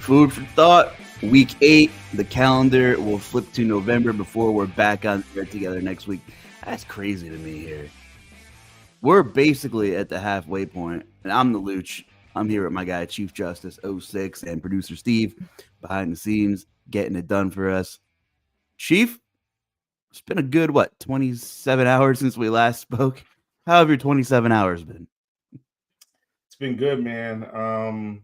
Food for thought. Week 8, the calendar will flip to November before we're back on there together next week. That's crazy to me here. We're basically at the halfway point, and I'm the Luch. I'm here with my guy, Chief Justice 06, and producer Steve behind the scenes, getting it done for us. Chief, it's been a good, 27 hours since we last spoke. How have your 27 hours been? It's been good, man.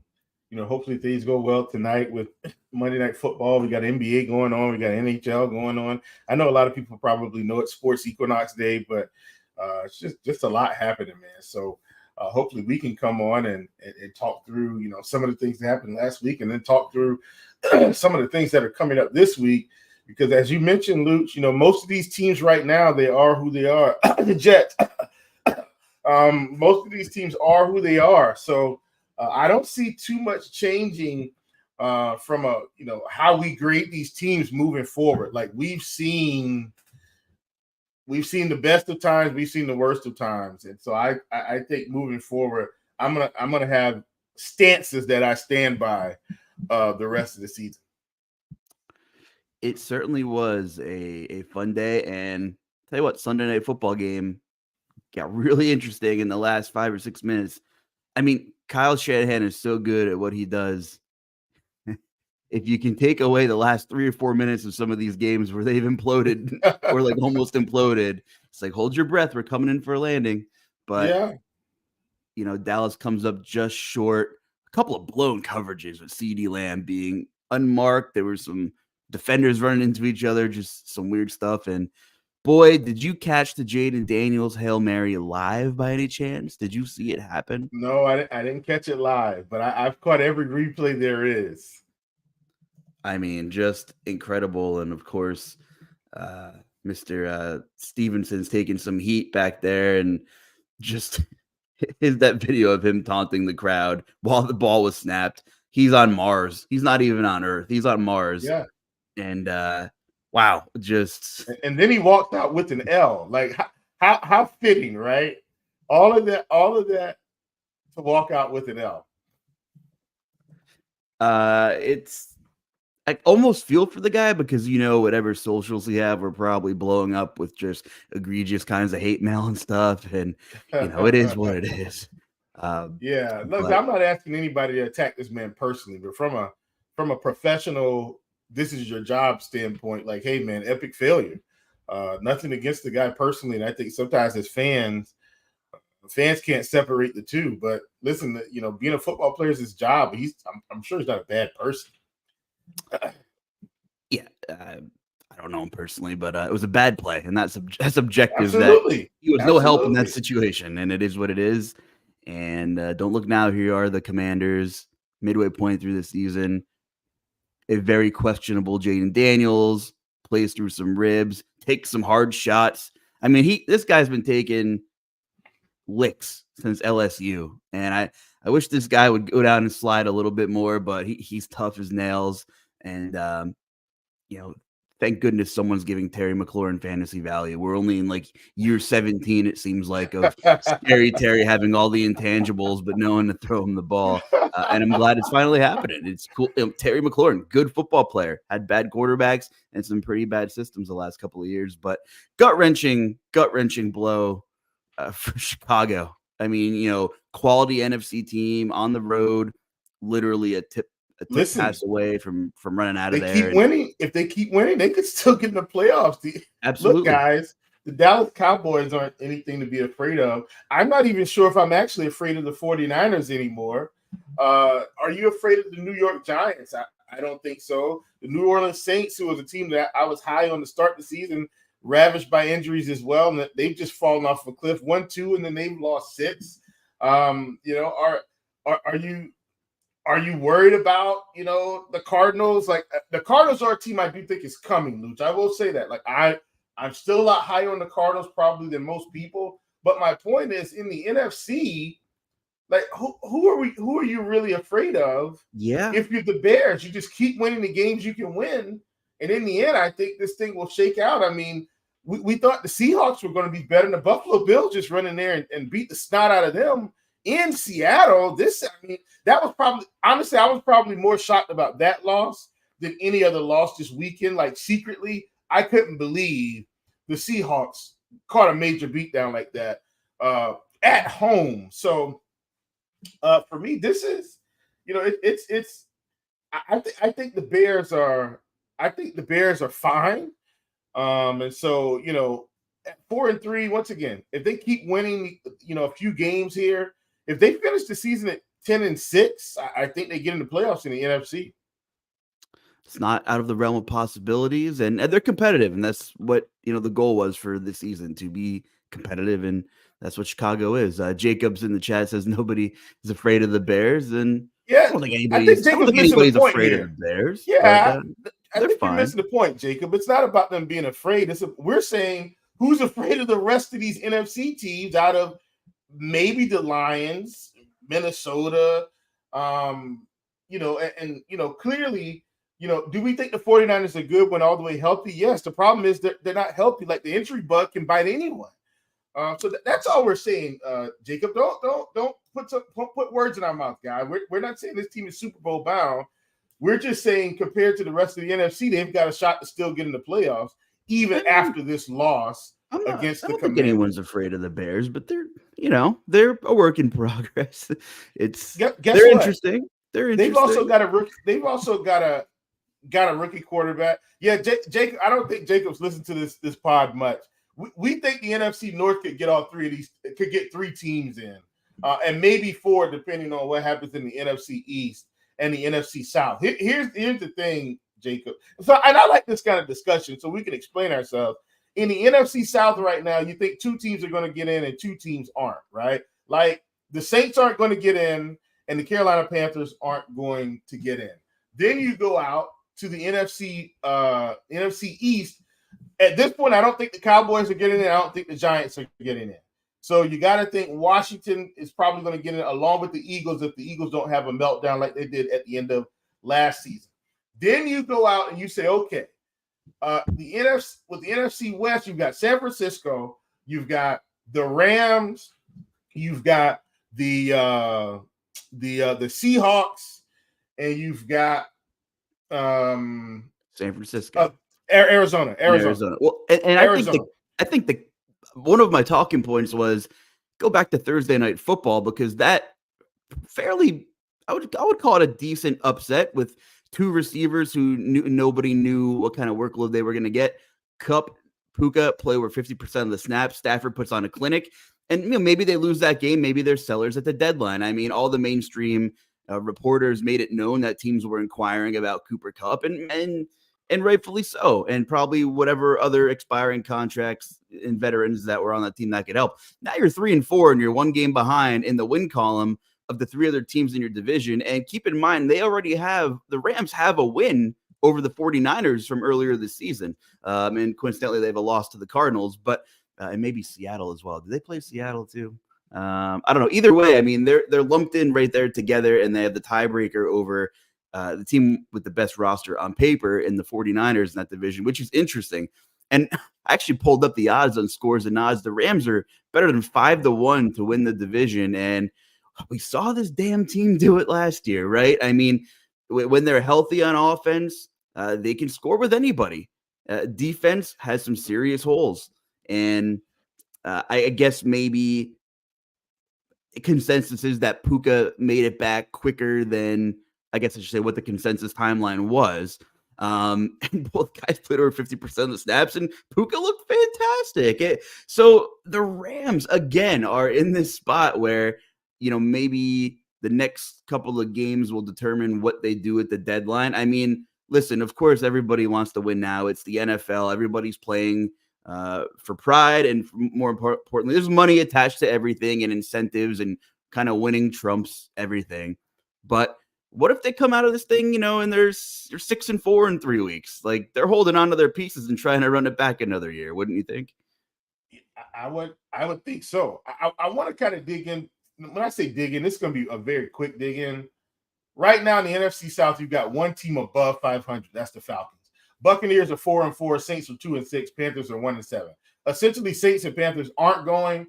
Hopefully things go well tonight with Monday Night Football. We got NBA going on. We got NHL going on. I know a lot of people probably know it's Sports Equinox Day, but it's just a lot happening, man. So hopefully we can come on and talk through, some of the things that happened last week and then talk through some of the things that are coming up this week. Because as you mentioned, Luch, most of these teams right now, they are who they are. The Jets. Most of these teams are who they are. So I don't see too much changing from how we grade these teams moving forward. Like we've seen the best of times, we've seen the worst of times, and so I think moving forward, I'm gonna have stances that I stand by the rest of the season. It certainly was a fun day, and tell you what, Sunday Night Football game got really interesting in the last 5 or 6 minutes. I mean, Kyle Shanahan is so good at what he does. If you can take away the last 3 or 4 minutes of some of these games where they've imploded or like almost imploded, it's like, hold your breath. We're coming in for a landing. But, Dallas comes up just short. A couple of blown coverages with CeeDee Lamb being unmarked. There were some defenders running into each other, just some weird stuff. And boy, did you catch the Jaden Daniels Hail Mary live by any chance? Did you see it happen? No, I didn't catch it live, but I've caught every replay there is. I mean, just incredible. And of course, Mr. Stevenson's taking some heat back there, and just is that video of him taunting the crowd while the ball was snapped. He's on Mars. He's not even on Earth. He's on Mars. Yeah. And wow, just. And then he walked out with an L. Like how fitting, right? All of that to walk out with an L. It's. I almost feel for the guy because, whatever socials he have are probably blowing up with just egregious kinds of hate mail and stuff. And, it is what it is. Yeah. Look, I'm not asking anybody to attack this man personally, but from a professional, this is your job standpoint, like, hey, man, epic failure. Nothing against the guy personally. And I think sometimes as fans can't separate the two. But listen, being a football player is his job. I'm sure he's not a bad person. Yeah, I don't know him personally, but it was a bad play, and that's objective. Absolutely. That he was no help in that situation, and it is what it is. And don't look now. Here are the Commanders, midway point through the season. A very questionable Jaden Daniels plays through some ribs, takes some hard shots. I mean, this guy's been taking licks since LSU, and I wish this guy would go down and slide a little bit more, but he's tough as nails. And, thank goodness someone's giving Terry McLaurin fantasy value. We're only in year 17, it seems like, of Scary Terry having all the intangibles, but no one to throw him the ball. And I'm glad it's finally happening. It's cool. Terry McLaurin, good football player, had bad quarterbacks and some pretty bad systems the last couple of years, but gut-wrenching blow for Chicago. I mean, quality NFC team on the road, literally a tip pass away from running out of there. Keep winning. If they keep winning, they could still get in the playoffs. Absolutely. Look, guys, the Dallas Cowboys aren't anything to be afraid of. I'm not even sure if I'm actually afraid of the 49ers anymore. Are you afraid of the New York Giants? I don't think so. The New Orleans Saints, who was a team that I was high on to start the season, ravaged by injuries as well, and they've just fallen off a cliff. 1-2, and then they've lost 6. Are you worried about the Cardinals? Like the Cardinals are a team I do think is coming, Luch. I will say that. Like I'm still a lot higher on the Cardinals probably than most people. But my point is, in the NFC, like who are you really afraid of? Yeah. If you're the Bears, you just keep winning the games you can win, and in the end, I think this thing will shake out. I mean, we thought the Seahawks were going to be better than the Buffalo Bills. Just run in there and beat the snot out of them. in Seattle, that was probably, honestly, I was probably more shocked about that loss than any other loss this weekend. Like, secretly, I couldn't believe the Seahawks caught a major beatdown like that at home. So for me, this is, I think the Bears are fine. And so, at 4-3, once again, if they keep winning, a few games here, if they finish the season at 10-6, I think they get in the playoffs in the NFC. It's not out of the realm of possibilities, and they're competitive, and that's what the goal was for this season, to be competitive, and that's what Chicago is. Jacobs in the chat says nobody is afraid of the Bears, and yeah, I don't think anybody's afraid of the Bears. Yeah, but, I think you're missing the point, Jacob. It's not about them being afraid. We're saying who's afraid of the rest of these NFC teams out of maybe the Lions, Minnesota, clearly, do we think the 49ers are good when all the way healthy? Yes. The problem is they're not healthy. Like, the injury bug can bite anyone. So that's all we're saying, Jacob. Don't put words in our mouth, guy. We're not saying this team is Super Bowl bound. We're just saying, compared to the rest of the NFC, they've got a shot to still get in the playoffs, even after this loss against the Commanders. I don't think anyone's afraid of the Bears, but they're a work in progress. They're interesting. They're interesting. They've also got a rookie quarterback. Yeah, Jacob. I don't think Jacob's listened to this pod much. We think the NFC North could get all three of these. Could get 3 teams in, and maybe 4, depending on what happens in the NFC East and the NFC South. Here's the thing, Jacob. So, and I like this kind of discussion so we can explain ourselves. In the NFC South right now, you think 2 teams are going to get in and 2 teams aren't, right? Like, the Saints aren't going to get in and the Carolina Panthers aren't going to get in. Then you go out to the NFC East. At this point, I don't think the Cowboys are getting in. I don't think the Giants are getting in. So you got to think Washington is probably going to get in along with the Eagles if the Eagles don't have a meltdown like they did at the end of last season. Then you go out and you say, okay, with the NFC West, you've got San Francisco, you've got the Rams, you've got the Seahawks, and you've got San Francisco. Arizona. Well, and I think one of my talking points was go back to Thursday Night Football, because that fairly, I would call it a decent upset with 2 receivers who nobody knew what kind of workload they were going to get. Kupp, Puka play over 50% of the snaps. Stafford puts on a clinic, and maybe they lose that game. Maybe they're sellers at the deadline. I mean, all the mainstream reporters made it known that teams were inquiring about Cooper Kupp, and rightfully so, and probably whatever other expiring contracts and veterans that were on that team that could help. Now you're 3-4 and you're 1 game behind in the win column of the 3 other teams in your division. And keep in mind, the Rams have a win over the 49ers from earlier this season. And coincidentally, they have a loss to the Cardinals, but and maybe Seattle as well. Do they play Seattle too? I don't know. Either way, I mean, they're lumped in right there together, and they have the tiebreaker over the team with the best roster on paper in the 49ers in that division, which is interesting. And I actually pulled up the odds on Scores and Odds. The Rams are better than 5-1 to win the division. And we saw this damn team do it last year, right? I mean, when they're healthy on offense, they can score with anybody. Defense has some serious holes. And I guess maybe consensus is that Puka made it back quicker than, I guess I should say, what the consensus timeline was. And both guys played over 50% of the snaps, and Puka looked fantastic. So the Rams, again, are in this spot where, maybe the next couple of games will determine what they do at the deadline. I mean, listen, of course, everybody wants to win now. It's the NFL. Everybody's playing for pride, and more importantly, there's money attached to everything and incentives, and kind of winning trumps everything. But what if they come out of this thing, and you're 6-4 in 3 weeks? Like, they're holding on to their pieces and trying to run it back another year, wouldn't you think? I would think so. I want to kind of dig in. When I say dig in, this is going to be a very quick dig in. Right now in the NFC South, you've got 1 team above 500. That's the Falcons. Buccaneers are 4-4. Saints are 2-6. Panthers are 1-7. Essentially, Saints and Panthers aren't going.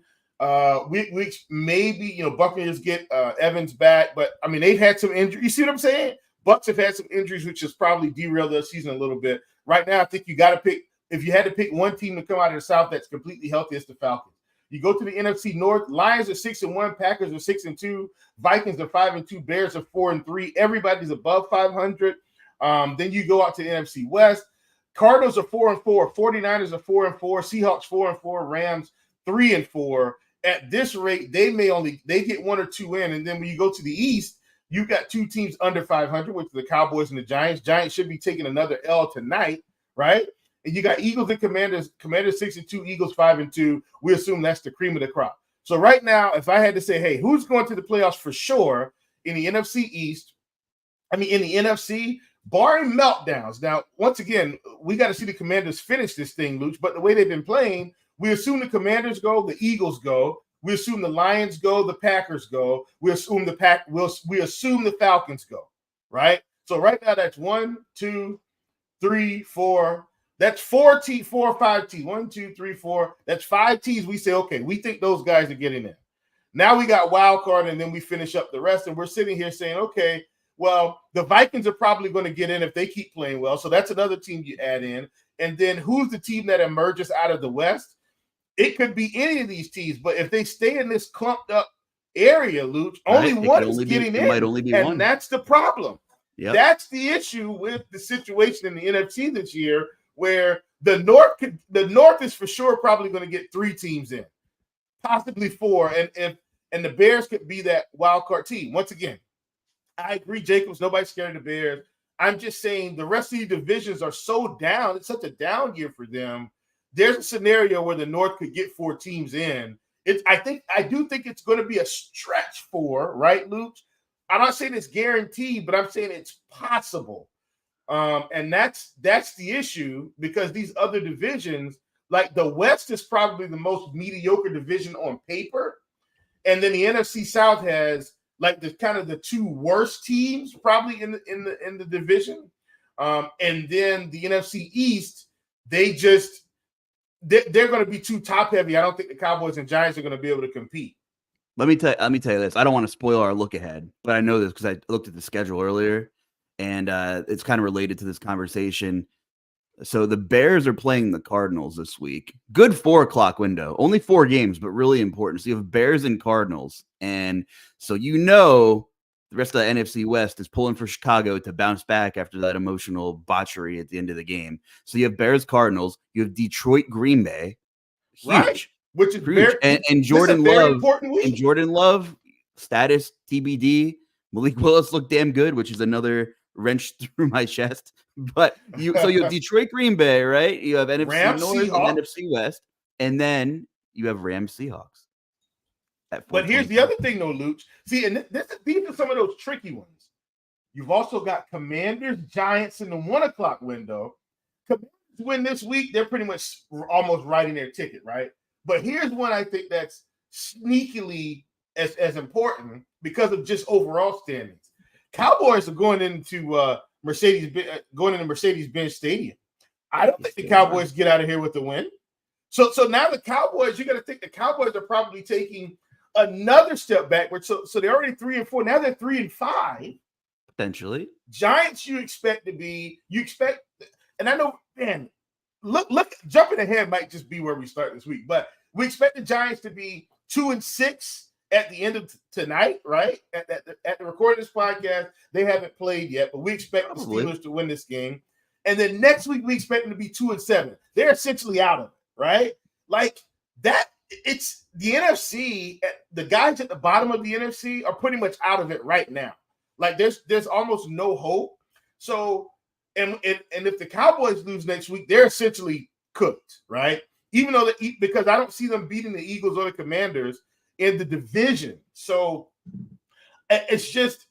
We maybe Buccaneers get Evans back, but I mean they've had some injuries. You see what I'm saying? Bucks have had some injuries, which has probably derailed their season a little bit. Right now, I think you got to pick. If you had to pick one team to come out of the South that's completely healthy, it's the Falcons. You go to the NFC North. Lions are 6-1, Packers are 6-2, Vikings are 5-2, Bears are 4-3. Everybody's above 500. Then you go out to the NFC West. Cardinals are 4-4, 49ers are 4-4, Seahawks 4-4, Rams 3-4. At this rate, they get one or two in, and then when you go to the East, you got two teams under 500, which are the Cowboys and the Giants. Giants should be taking another L tonight, right? And you got Eagles and Commanders. Commanders 6-2, Eagles 5-2. We assume that's the cream of the crop. So right now, if I had to say, hey, who's going to the playoffs for sure in the NFC East? I mean, in the NFC, barring meltdowns. Now, once again, we got to see the Commanders finish this thing, Luch. But the way they've been playing, we assume the Commanders go, the Eagles go. We assume the Lions go, the Packers go. We assume the Falcons go, right? So right now that's 1, 2, 3, 4. That's 4 or 5 T's. 1, 2, 3, 4. That's 5 T's. We say, okay, we think those guys are getting in. Now we got wild card, and then we finish up the rest. And we're sitting here saying, okay, well, the Vikings are probably going to get in if they keep playing well. So that's another team you add in. And then who's the team that emerges out of the West? It could be any of these teams, but if they stay in this clumped up area, Luch, only one is getting in. Might only be one. That's the problem. Yep. That's the issue with the situation in the NFC this year, where the North is for sure probably going to get 3 teams in, possibly 4, and the Bears could be that wild card team. Once again, I agree, Jacobs. Nobody's scared of the Bears. I'm just saying the rest of the divisions are so down. It's such a down year for them. There's a scenario where the North could get 4 teams in. I do think it's going to be a stretch 4, right, Luke? I'm not saying it's guaranteed, but I'm saying it's possible. And that's the issue, because these other divisions, like the West is probably the most mediocre division on paper. And then the NFC South has like the kind of the 2 worst teams probably in the division. And then the NFC East, they're going to be too top heavy. I don't think the Cowboys and Giants are going to be able to compete. Let me tell you this. I don't want to spoil our look ahead, but I know this because I looked at the schedule earlier, and it's kind of related to this conversation. So the Bears are playing the Cardinals this week. Good 4:00 window. Only 4 games, but really important. So you have Bears and Cardinals, and so the rest of the NFC West is pulling for Chicago to bounce back after that emotional botchery at the end of the game. So you have Bears, Cardinals. You have Detroit, Green Bay. Huge. Right. Which is huge. And Jordan Love. And Jordan Love, status TBD. Malik Willis looked damn good, which is another wrench through my chest. But you have Detroit, Green Bay, right? You have NFC Rams, North Seahawks. And NFC West. And then you have Rams, Seahawks. But here's the other thing, though, Luch. See, and these are some of those tricky ones. You've also got Commanders, Giants in the 1:00 window. Commanders win this week, they're pretty much almost writing their ticket, right? But here's one I think that's sneakily as important because of just overall standings. Cowboys are going into Mercedes-Benz Stadium. I don't think the Cowboys get out of here with the win. So now the Cowboys, you got to think the Cowboys are probably taking another step backward. So they're already 3-4. Now they're 3-5. Potentially. Giants, you expect, and I know, man, look, jumping ahead might just be where we start this week, but we expect the Giants to be 2-6 at the end of tonight, right? At the recording of this podcast, they haven't played yet, but we expect the Steelers to win this game. And then next week, we expect them to be 2-7. They're essentially out of it, right? Like that. It's the NFC. The guys at the bottom of the NFC are pretty much out of it right now. Like there's almost no hope. So, and if the Cowboys lose next week, they're essentially cooked, right? Even though because I don't see them beating the Eagles or the Commanders in the division. So it's just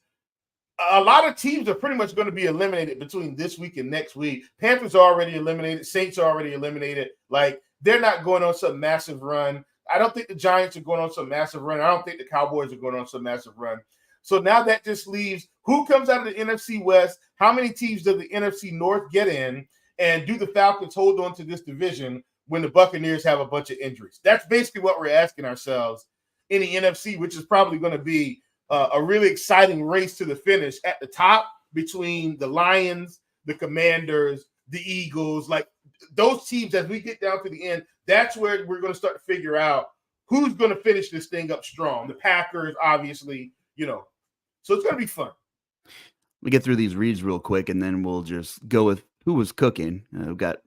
a lot of teams are pretty much going to be eliminated between this week and next week. Panthers are already eliminated. Saints are already eliminated. Like they're not going on some massive run. I don't think the Giants are going on some massive run. I don't think the Cowboys are going on some massive run. So now that just leaves who comes out of the NFC West, how many teams does the NFC North get in, and do the Falcons hold on to this division when the Buccaneers have a bunch of injuries? That's basically what we're asking ourselves in the NFC, which is probably going to be a really exciting race to the finish at the top between the Lions, the Commanders, the Eagles. Like those teams, as we get down to the end, that's where we're going to start to figure out who's going to finish this thing up strong. The Packers, obviously, so it's going to be fun. We get through these reads real quick, and then we'll just go with who was cooking. We've got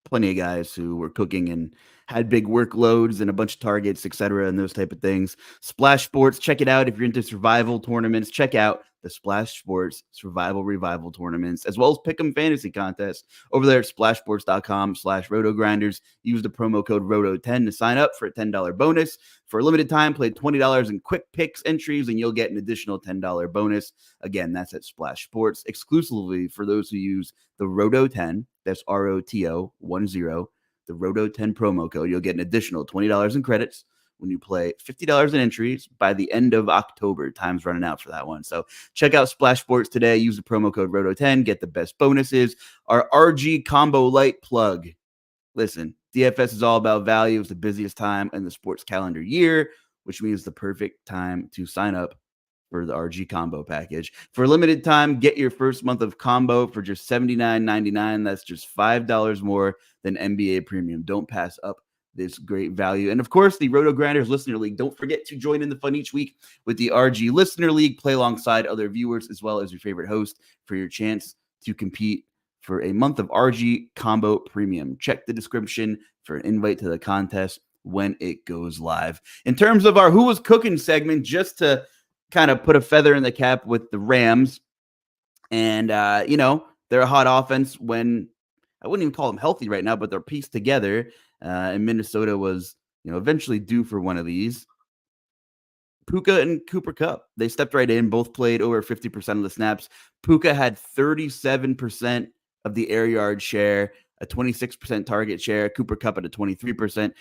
plenty of guys who were cooking and had big workloads and a bunch of targets, etc., and those type of things. Splash Sports, check it out if you're into survival tournaments. Check out the Splash Sports Survival Revival tournaments, as well as Pick'em Fantasy contests over there at splashsports.com/RotoGrinders. Use the promo code ROTO10 to sign up for a $10 bonus. For a limited time, play $20 in quick picks entries, and you'll get an additional $10 bonus. Again, that's at Splash Sports, exclusively for those who use the ROTO10. That's ROTO10, the ROTO10 promo code. You'll get an additional $20 in credits when you play $50 in entries by the end of October. Time's running out for that one. So check out Splash Sports today. Use the promo code ROTO10. Get the best bonuses. Our RG Combo Light plug. Listen, DFS is all about value. It's the busiest time in the sports calendar year, which means the perfect time to sign up for the RG Combo package. For a limited time, get your first month of combo for just $79.99. That's just $5 more than NBA Premium. Don't pass up this great value. And of course, the RotoGrinders Listener League. Don't forget to join in the fun each week with the RG Listener League. Play alongside other viewers as well as your favorite host for your chance to compete for a month of RG Combo Premium. Check the description for an invite to the contest when it goes live. In terms of our Who Was Cooking segment, just to kind of put a feather in the cap with the Rams, and they're a hot offense when I wouldn't even call them healthy right now, but they're pieced together. And Minnesota was, eventually due for one of these. Puka and Cooper Kupp, they stepped right in. Both played over 50% of the snaps. Puka had 37% of the air yard share, a 26% target share. Cooper Kupp had a 23%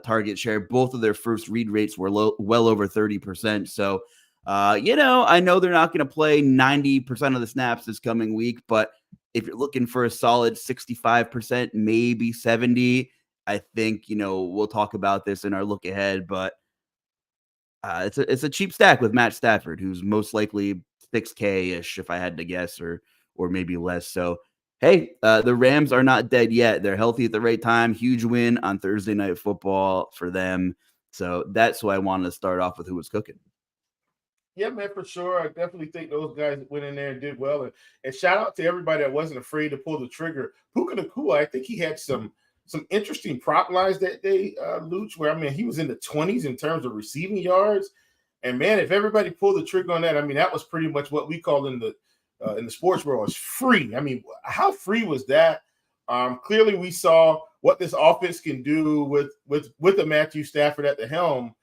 target share. Both of their first read rates were well over 30%. So, I know they're not going to play 90% of the snaps this coming week, but if you're looking for a solid 65%, maybe 70%, I think, we'll talk about this in our look ahead, but it's a cheap stack with Matt Stafford, who's most likely 6K-ish, if I had to guess, or maybe less. So, hey, the Rams are not dead yet. They're healthy at the right time. Huge win on Thursday Night Football for them. So that's why I wanted to start off with who was cooking. Yeah, man, for sure. I definitely think those guys went in there and did well. And shout out to everybody that wasn't afraid to pull the trigger. Puka Nacua, I think he had some interesting prop lines that day, Luch, where, he was in the 20s in terms of receiving yards. And, man, if everybody pulled the trigger on that, that was pretty much what we call in the sports world is free. How free was that? Clearly we saw what this offense can do with a Matthew Stafford at the helm,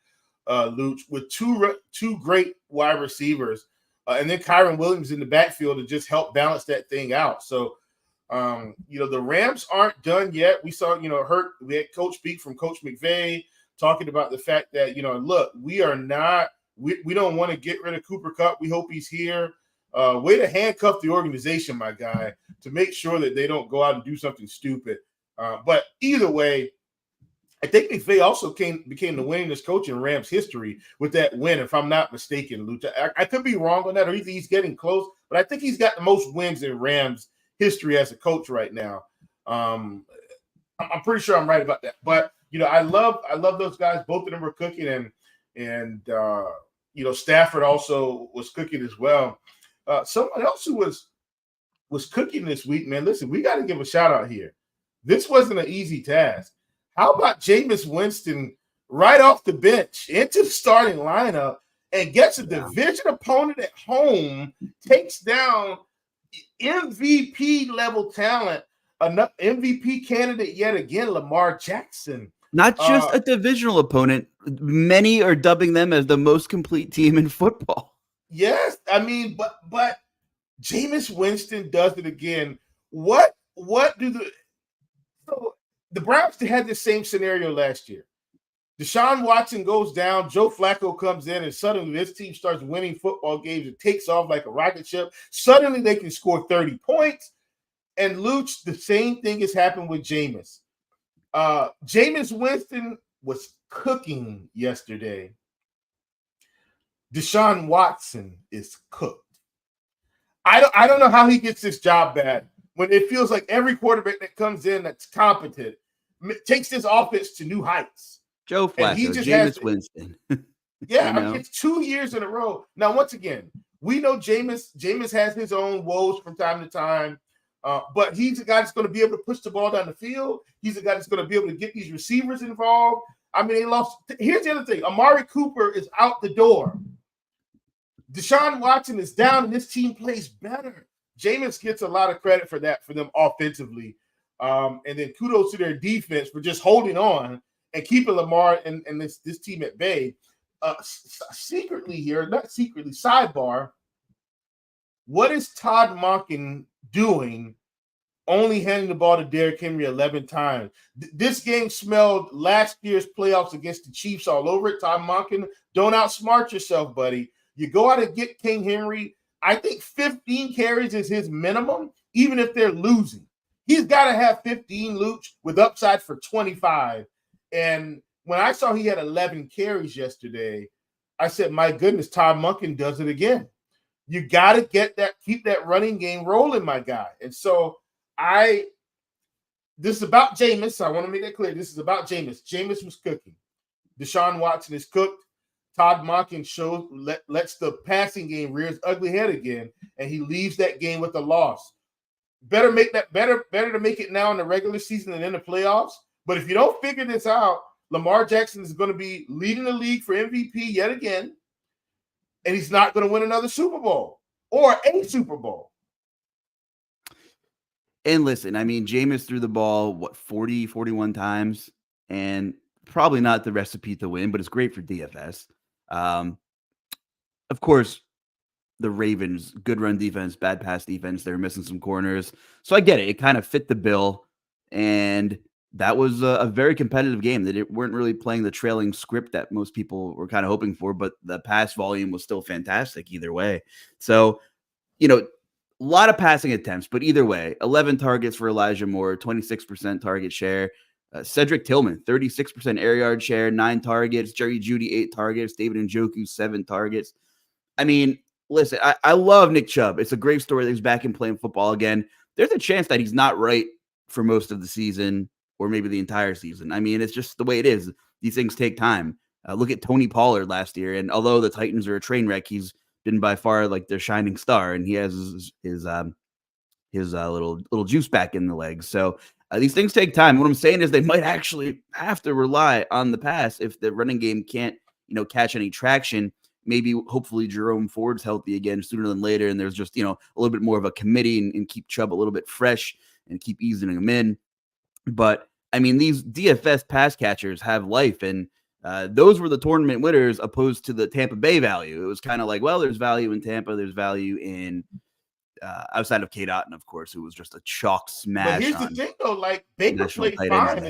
Luch, with two great wide receivers, and then Kyron Williams in the backfield to just help balance that thing out. So, the Rams aren't done yet. We saw, we had Coach speak from Coach McVay talking about the fact that, look, we don't want to get rid of Cooper Kupp. We hope he's here. Way to handcuff the organization, my guy, to make sure that they don't go out and do something stupid. But either way, I think McVay also became the winningest coach in Rams history with that win, if I'm not mistaken, Lucha. I could be wrong on that, or he's getting close, but I think he's got the most wins in Rams history as a coach right now. I'm pretty sure I'm right about that. But I love those guys. Both of them were cooking, and Stafford also was cooking as well. Someone else who was cooking this week, man. Listen, we got to give a shout out here. This wasn't an easy task. How about Jameis Winston right off the bench into the starting lineup and gets a division opponent at home, takes down MVP level talent, enough MVP candidate yet again, Lamar Jackson. Not just a divisional opponent. Many are dubbing them as the most complete team in football. Yes, but Jameis Winston does it again. What do the Browns had the same scenario last year? Deshaun Watson goes down, Joe Flacco comes in, and suddenly this team starts winning football games. It takes off like a rocket ship. Suddenly they can score 30 points. And Luch, the same thing has happened with Jameis. Jameis Winston was cooking yesterday. Deshaun Watson is cooked. I don't know how he gets this job back when it feels like every quarterback that comes in that's competent takes this offense to new heights. Joe Flacco, and he just Jameis Winston. Yeah, I mean, it's 2 years in a row. Now, once again, we know Jameis has his own woes from time to time, but he's a guy that's going to be able to push the ball down the field. He's a guy that's going to be able to get these receivers involved. I mean, they lost. Here's the other thing. Amari Cooper is out the door. Deshaun Watson is down, and this team plays better. Jameis gets a lot of credit for that for them offensively. And then kudos to their defense for just holding on and keeping Lamar and this team at bay. Secretly here, not secretly, sidebar, what is Todd Monken doing only handing the ball to Derrick Henry 11 times? This game smelled last year's playoffs against the Chiefs all over it. Todd Monken, don't outsmart yourself, buddy. You go out and get King Henry. I think 15 carries is his minimum, even if they're losing. He's got to have 15 loops with upside for 25. And when I saw he had 11 carries yesterday, I said, my goodness, Todd Monken does it again. You got to keep that running game rolling, my guy. And so this is about Jameis. I want to make that clear. This is about Jameis. Jameis was cooking. Deshaun Watson is cooked. Todd Monken lets the passing game rear its ugly head again, and he leaves that game with a loss. Better to make it now in the regular season than in the playoffs. But if you don't figure this out, Lamar Jackson is going to be leading the league for MVP yet again, and he's not going to win another Super Bowl or a Super Bowl. And listen, I mean, Jameis threw the ball, 41 times, and probably not the recipe to win, but it's great for DFS. Of course, the Ravens, good run defense, bad pass defense, they were missing some corners. So I get it. It kind of fit the bill, and that was a very competitive game. They weren't really playing the trailing script that most people were kind of hoping for, but the pass volume was still fantastic either way. So, a lot of passing attempts, but either way, 11 targets for Elijah Moore, 26% target share. Cedric Tillman, 36% air yard share, 9 targets. Jerry Jeudy, 8 targets. David Njoku, 7 targets. I mean, listen, I love Nick Chubb. It's a great story that he's back in playing football again. There's a chance that he's not right for most of the season or maybe the entire season. I mean, it's just the way it is. These things take time. Look at Tony Pollard last year, and although the Titans are a train wreck, he's been by far like their shining star, and he has his little juice back in the legs. So these things take time. What I'm saying is they might actually have to rely on the pass if the running game can't, catch any traction. Maybe hopefully Jerome Ford's healthy again sooner than later, and there's just a little bit more of a committee and keep Chubb a little bit fresh and keep easing him in. But I mean, these DFS pass catchers have life, and those were the tournament winners opposed to the Tampa Bay value. It was kind of like, well, there's value in Tampa, there's value in outside of K. Dotton, of course, who was just a chalk smash. But here's the thing, though, like Baker played fine.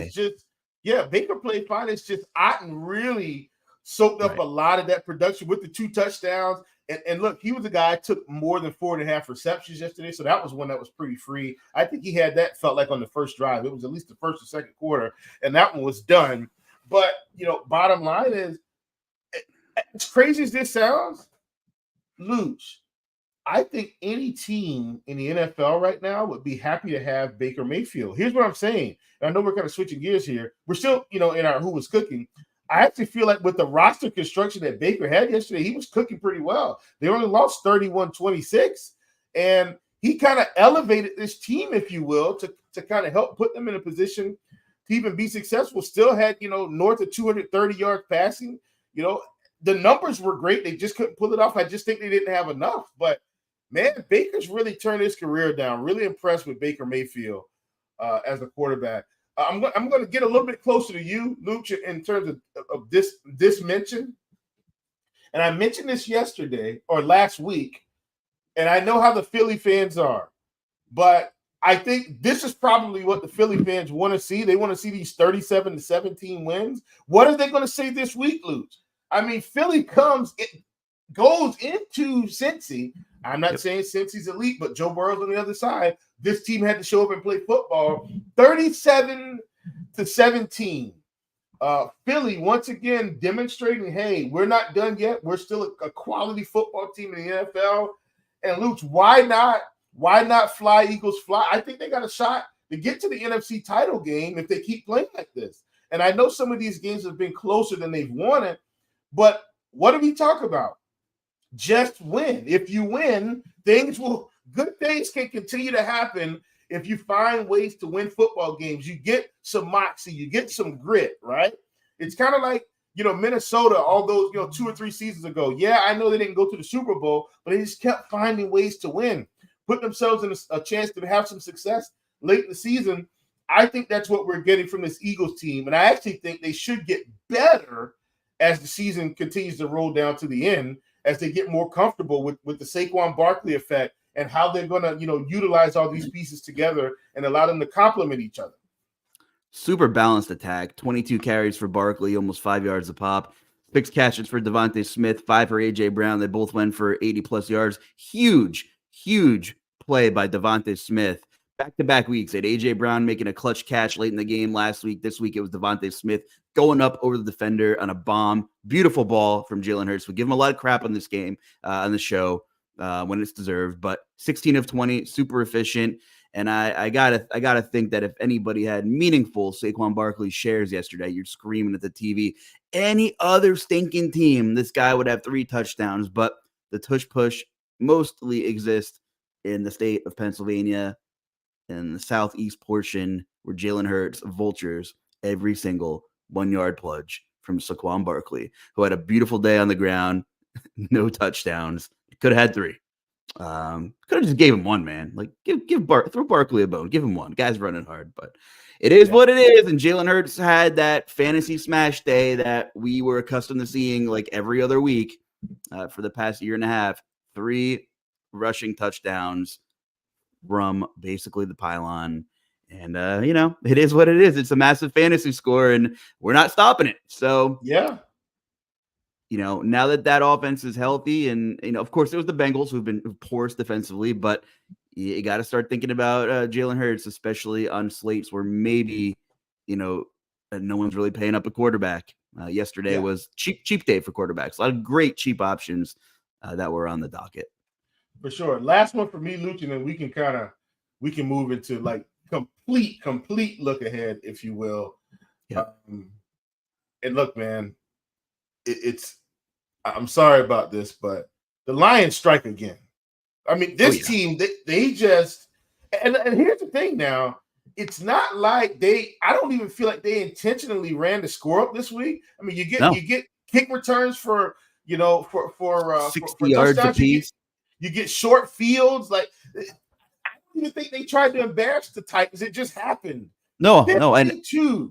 Baker played fine. It's just Otten really soaked up a lot of that production with the 2 touchdowns. And look, he was a guy who took more than 4.5 receptions yesterday. So that was one that was pretty free. I think he had that, felt like on the first drive. It was at least the first or second quarter. And that one was done. But, bottom line is, as crazy as this sounds, Luch, I think any team in the NFL right now would be happy to have Baker Mayfield. Here's what I'm saying. And I know we're kind of switching gears here. We're still, in our who was cooking. I actually feel like with the roster construction that Baker had yesterday, he was cooking pretty well. They only lost 31-26, and he kind of elevated this team, if you will, to kind of help put them in a position to even be successful. Still had, north of 230 yards passing. The numbers were great. They just couldn't pull it off. I just think they didn't have enough. But, man, Baker's really turned his career down. Really impressed with Baker Mayfield as a quarterback. I'm going to get a little bit closer to you, Luch, in terms of this mention. And I mentioned this yesterday or last week, and I know how the Philly fans are. But I think this is probably what the Philly fans want to see. They want to see these 37-17 wins. What are they going to say this week, Luch? I mean, Philly goes into Cincy. I'm not saying Cincy's elite, but Joe Burrow's on the other side. This team had to show up and play football. 37-17 to 17. Philly once again demonstrating, hey, we're not done yet. We're still a quality football team in the NFL. And Luch, why not? Why not fly, Eagles fly? I think they got a shot to get to the NFC title game if they keep playing like this. And I know some of these games have been closer than they've wanted, but what do we talk about? Just win. If you win, good things can continue to happen if you find ways to win football games. You get some moxie, you get some grit, right? It's kind of like, Minnesota, all those, 2 or 3 seasons ago. Yeah, I know they didn't go to the Super Bowl, but they just kept finding ways to win, put themselves in a chance to have some success late in the season. I think that's what we're getting from this Eagles team. And I actually think they should get better as the season continues to roll down to the end, as they get more comfortable with the Saquon Barkley effect and how they're going to, utilize all these pieces together and allow them to complement each other. Super balanced attack. 22 carries for Barkley, almost 5 yards a pop. 6 catches for Devontae Smith, 5 for A.J. Brown. They both went for 80-plus yards. Huge play by Devontae Smith. Back-to-back weeks. Had A.J. Brown making a clutch catch late in the game last week. This week it was Devontae Smith going up over the defender on a bomb. Beautiful ball from Jalen Hurts. We give him a lot of crap on this game, on the show, when it's deserved. But 16 of 20, super efficient. And I gotta think that if anybody had meaningful Saquon Barkley shares yesterday, you're screaming at the TV. Any other stinking team, this guy would have 3 touchdowns. But the tush push mostly exists in the state of Pennsylvania, in the southeast portion, where Jalen Hurts vultures every single 1-yard plunge from Saquon Barkley, who had a beautiful day on the ground, no touchdowns. Could have had 3. Could have just gave him 1, man. Like throw Barkley a bone, give him 1. Guy's running hard, but it is what it is. And Jalen Hurts had that fantasy smash day that we were accustomed to seeing like every other week for the past year and a half. 3 rushing touchdowns from basically the pylon. And, it is what it is. It's a massive fantasy score, and we're not stopping it. So, yeah. Now that offense is healthy, and, of course, it was the Bengals who've been porous defensively, but you got to start thinking about Jalen Hurts, especially on slates where maybe, no one's really paying up a quarterback. Yesterday was cheap day for quarterbacks. A lot of great cheap options that were on the docket. For sure. Last one for me, Luch, and then we can move into like complete look ahead, if you will. Yeah. And look, man, I'm sorry about this, but the Lions strike again. I mean, this team, they just, and here's the thing now, it's not like I don't even feel like they intentionally ran the score up this week. I mean, you get kick returns for 60 yards apiece. You get short fields. Like, I don't even think they tried to embarrass the Titans. It just happened. No. And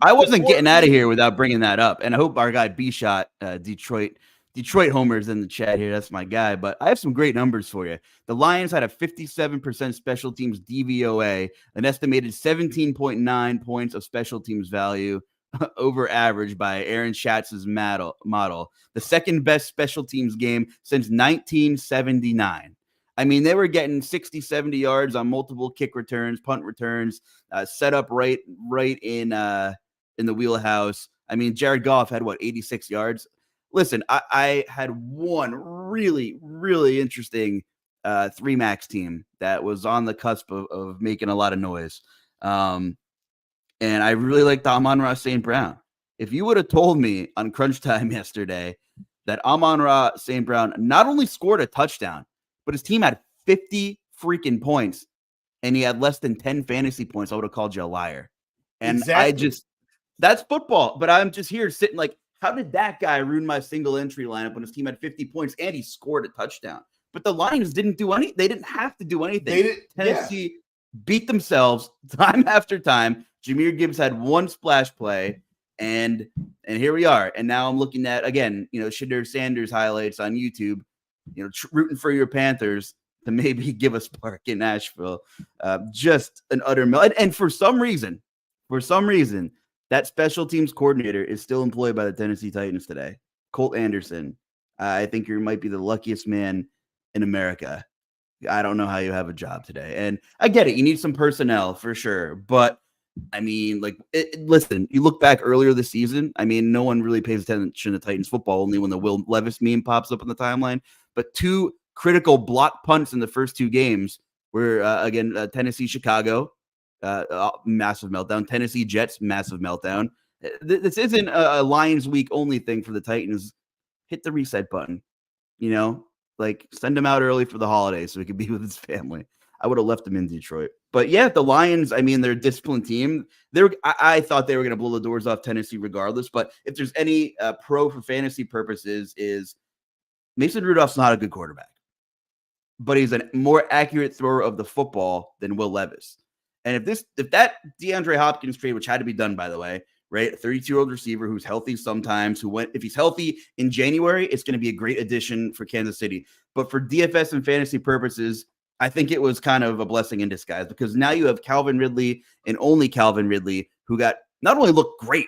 I wasn't getting out of here without bringing that up. And I hope our guy B-Shot, Detroit homers in the chat here. That's my guy. But I have some great numbers for you. The Lions had a 57% special teams DVOA, an estimated 17.9 points of special teams value over average by Aaron Schatz's model. The second best special teams game since 1979. I mean, they were getting 60, 70 yards on multiple kick returns, punt returns, set up right in the wheelhouse. I mean, Jared Goff had 86 yards. Listen, I had one really, really interesting 3-max team that was on the cusp of making a lot of noise. And I really liked Amon-Ra St. Brown. If you would have told me on crunch time yesterday that Amon-Ra St. Brown not only scored a touchdown, but his team had 50 freaking points and he had less than 10 fantasy points, I would have called you a liar. And exactly. That's football. But I'm just here sitting like, how did that guy ruin my single entry lineup when his team had 50 points and he scored a touchdown? But the Lions didn't do anything. They didn't have to do anything. Tennessee beat themselves time after time. Jahmyr Gibbs had 1 splash play, and here we are. And now I'm looking at, again, Shadur Sanders highlights on YouTube, rooting for your Panthers to maybe give a spark in Nashville. Just an utter melt. And for some reason, that special teams coordinator is still employed by the Tennessee Titans today. Colt Anderson. I think you might be the luckiest man in America. I don't know how you have a job today. And I get it. You need some personnel for sure. But I mean, listen, you look back earlier this season. I mean, no one really pays attention to Titans football only when the Will Levis meme pops up on the timeline. But 2 critical block punts in the first 2 games were, again, Tennessee, Chicago, massive meltdown. Tennessee Jets, massive meltdown. This isn't a Lions week only thing for the Titans. Hit the reset button, send him out early for the holidays so he could be with his family. I would have left him in Detroit. But yeah, the Lions, I mean, they're a disciplined team. I thought they were going to blow the doors off Tennessee regardless. But if there's any pro for fantasy purposes, is Mason Rudolph's not a good quarterback, but he's a more accurate thrower of the football than Will Levis. And if that DeAndre Hopkins trade, which had to be done, by the way, right? A 32-year-old receiver who's healthy sometimes, if he's healthy in January, it's going to be a great addition for Kansas City. But for DFS and fantasy purposes, I think it was kind of a blessing in disguise, because now you have Calvin Ridley, and only Calvin Ridley, who got not only looked great,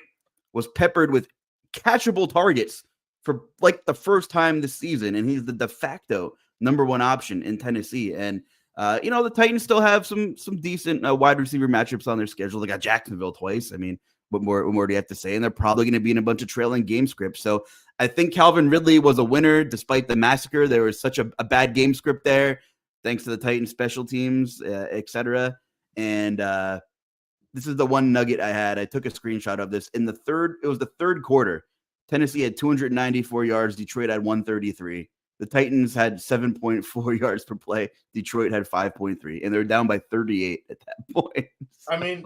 was peppered with catchable targets for the first time this season. And he's the de facto number 1 option in Tennessee. And, the Titans still have some decent wide receiver matchups on their schedule. They got Jacksonville twice. I mean, what more do you have to say? And they're probably going to be in a bunch of trailing game scripts. So I think Calvin Ridley was a winner despite the massacre. There was such a bad game script there, thanks to the Titans special teams, etc. And this is the one nugget I had. I took a screenshot of this. It was the third quarter. Tennessee had 294 yards. Detroit had 133. The Titans had 7.4 yards per play. Detroit had 5.3. And they're down by 38 at that point. I mean,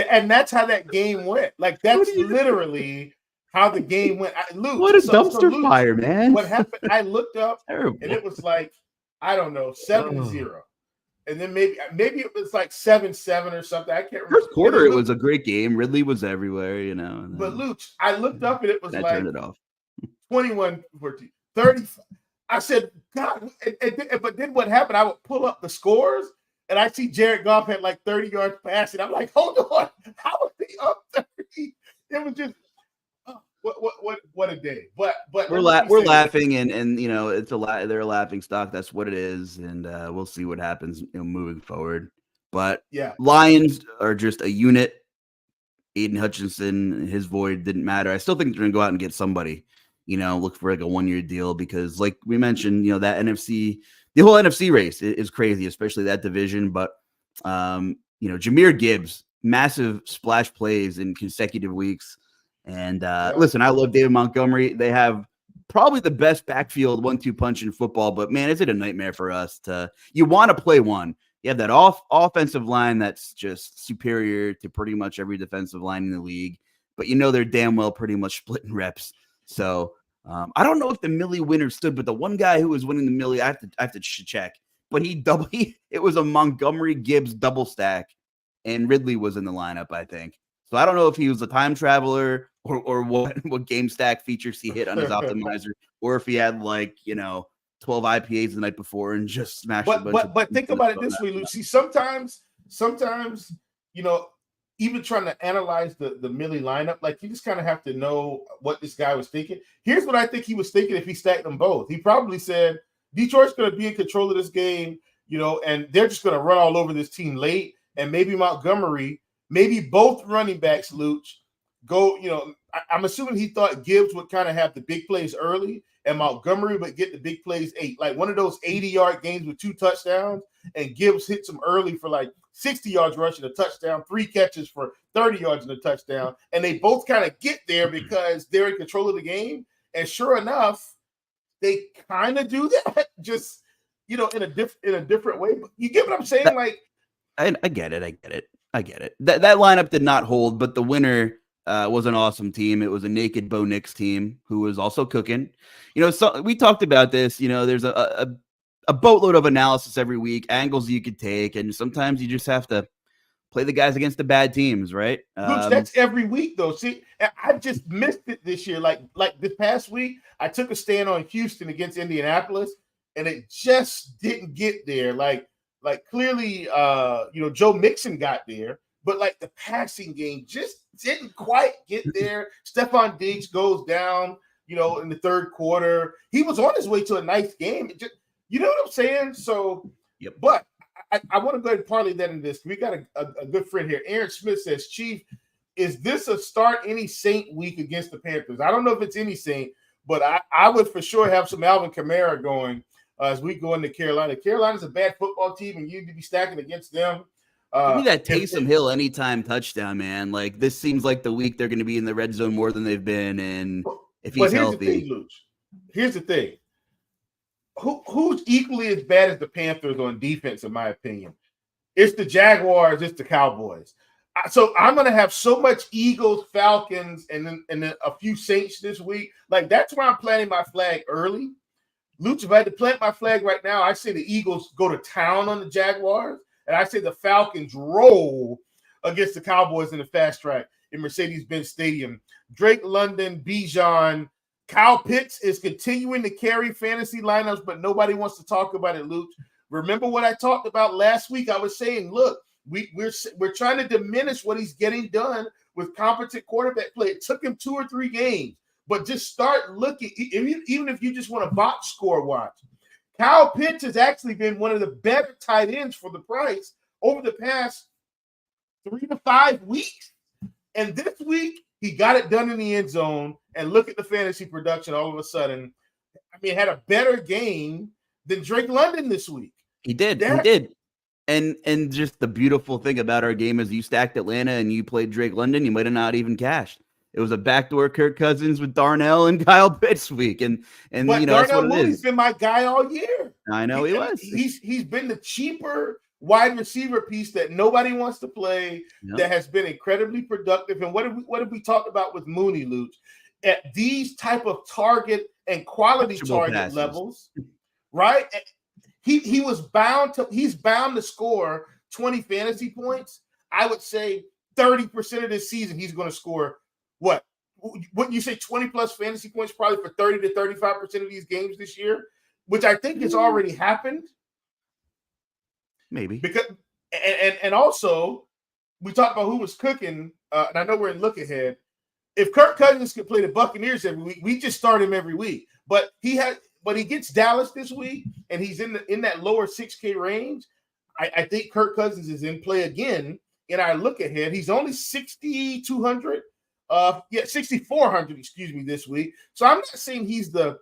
and that's how that game went. That's literally how the game went. Luke, what a dumpster fire, man. What happened? I looked up and it was I don't know, 7-0. And then maybe it was 7-7 or something. I can't remember. First quarter, it was a great game. Ridley was everywhere, But Luke, I looked up and it was turned it off. 21 30. I said, God. But then what happened? I would pull up the scores and I see Jared Goff had 30 yards passing. I'm like, hold on. How are they up 30? It was just what a day. But we're laughing and it's they're a laughing stock. That's what it is, and we'll see what happens moving forward. But yeah, Lions are just a unit. Aiden Hutchinson, his void didn't matter. I still think they're gonna go out and get somebody. Look for a 1-year deal, because like we mentioned, that the whole NFC race is crazy, especially that division. But Jahmyr Gibbs, massive splash plays in consecutive weeks. And listen, I love David Montgomery. They have probably the best backfield 1-2 punch in football, but man, is it a nightmare for us you want to play one. You have that offensive line that's just superior to pretty much every defensive line in the league, but they're damn well pretty much splitting reps. So I don't know if the Millie winner stood, but the one guy who was winning the Millie, I have to check, but it was a Montgomery Gibbs double stack, and Ridley was in the lineup, I think. So I don't know if he was a time traveler or what game stack features he hit on his optimizer, or if he had 12 IPAs the night before and just smashed a bunch. But think about it this way, Lucy. Sometimes even trying to analyze the Millie lineup, you just kind of have to know what this guy was thinking. Here's what I think he was thinking if he stacked them both. He probably said, Detroit's going to be in control of this game, and they're just going to run all over this team late, and maybe Montgomery. Maybe both running backs, Luch, go, I'm assuming he thought Gibbs would kind of have the big plays early and Montgomery would get the big plays one of those 80-yard games with 2 touchdowns, and Gibbs hits him early for 60 yards rushing a touchdown, 3 catches for 30 yards in a touchdown. And they both kind of get there because they're in control of the game. And sure enough, they kind of do that, just, in a different way. But you get what I'm saying? I get it. That lineup did not hold, but the winner was an awesome team. It was a naked Bo Nix team who was also cooking. So we talked about this. There's a boatload of analysis every week, angles you could take, and sometimes you just have to play the guys against the bad teams, right? Luch, that's every week, though. See, I just missed it this year. Like this past week, I took a stand on Houston against Indianapolis, and it just didn't get there. Clearly, Joe Mixon got there, but the passing game just didn't quite get there. Stephon Diggs goes down, in the third quarter. He was on his way to a nice game. You know what I'm saying? So, yep. But I want to go ahead and parlay that in this. We got a good friend here. Aaron Smith says, Chief, is this a start any Saint week against the Panthers? I don't know if it's any Saint, but I would for sure have some Alvin Kamara going as we go into Carolina. Carolina's a bad football team, and you need to be stacking against them. Give me that Taysom Hill anytime touchdown, man. Like, this seems like the week they're going to be in the red zone more than they've been, and if he's healthy. Here's the thing. Who's equally as bad as the Panthers on defense, in my opinion? It's the Jaguars, it's the Cowboys. So I'm going to have so much Eagles, Falcons, and then a few Saints this week. Like, that's why I'm planting my flag early. Luch, if I had to plant my flag right now, I say the Eagles go to town on the Jaguars, and I say the Falcons roll against the Cowboys in the fast track in Mercedes-Benz Stadium. Drake London, Bijan, Kyle Pitts is continuing to carry fantasy lineups, but nobody wants to talk about it, Luch. Remember what I talked about last week? I was saying, look, we're trying to diminish what he's getting done with competent quarterback play. It took him 2 or 3 games, but just start looking. Even if you just want to box score watch, Kyle Pitts has actually been one of the better tight ends for the price over the past 3 to 5 weeks. And this week, he got it done in the end zone. And look at the fantasy production all of a sudden. I mean, had a better game than Drake London this week. He did. And just the beautiful thing about our game is you stacked Atlanta and you played Drake London, you might have not even cashed. It was a backdoor Kirk Cousins with Darnell and Kyle Pitts week. And but you know, Darnell that's what Mooney's been my guy all year. I know he was. He's been the cheaper wide receiver piece that nobody wants to play, that has been incredibly productive. And what have we talked about with Mooney, Luch? At these type of target and quality target levels, right? He's bound to score 20 fantasy points. I would say 30% of this season he's going to score what? Wouldn't you say 20 plus fantasy points probably for 30 to 35% of these games this year, which I think has already happened. Maybe because and also we talked about who was cooking, and I know we're in look ahead. If Kirk Cousins could play the Buccaneers every week, we just start him every week. But he gets Dallas this week, and he's in that lower 6K range. I think Kirk Cousins is in play again in our look ahead. He's only 6,200, 6,400, excuse me, this week. So I'm not saying he's the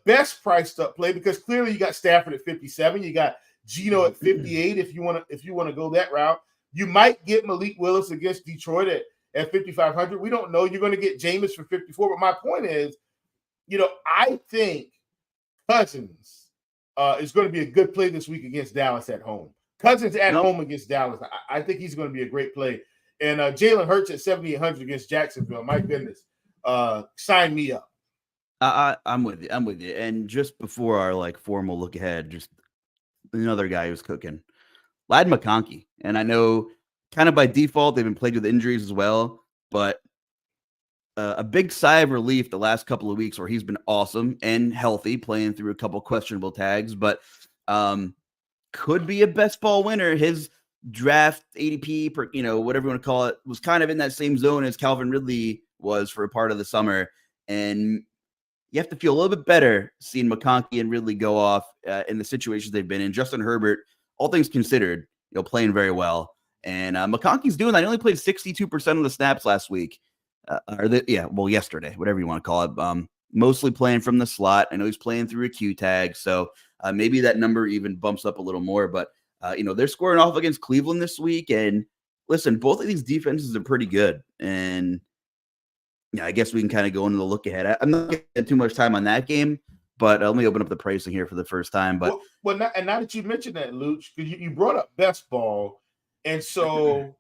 best priced up play, because clearly you got Stafford at 57, you got Geno at 58. If you want to go that route, you might get Malik Willis against Detroit at 5,500. We don't know. You're going to get Jameis for 54. But my point is, I think Cousins is going to be a good play this week against Dallas at home. Cousins at home against Dallas. I think he's going to be a great play. And Jalen Hurts at 7,800 against Jacksonville. My goodness, sign me up. I'm with you. And just before our formal look ahead, just another guy who's cooking, Ladd McConkey. And I know kind of by default they've been plagued with injuries as well, but a big sigh of relief the last couple of weeks where he's been awesome and healthy, playing through a couple questionable tags, but could be a best ball winner. His draft ADP, whatever you want to call it, was kind of in that same zone as Calvin Ridley was for a part of the summer. And you have to feel a little bit better seeing McConkey and Ridley go off in the situations they've been in. Justin Herbert, all things considered, playing very well. And McConkey's doing that. He only played 62% of the snaps last week. Yesterday, whatever you want to call it. Mostly playing from the slot. I know he's playing through a Q tag, so maybe that number even bumps up a little more. But, they're scoring off against Cleveland this week. And listen, both of these defenses are pretty good. And I guess we can kind of go into the look ahead. I'm not going to spend too much time on that game, but let me open up the pricing here for the first time. But now that you mentioned that, Luch, because you brought up best ball. And so,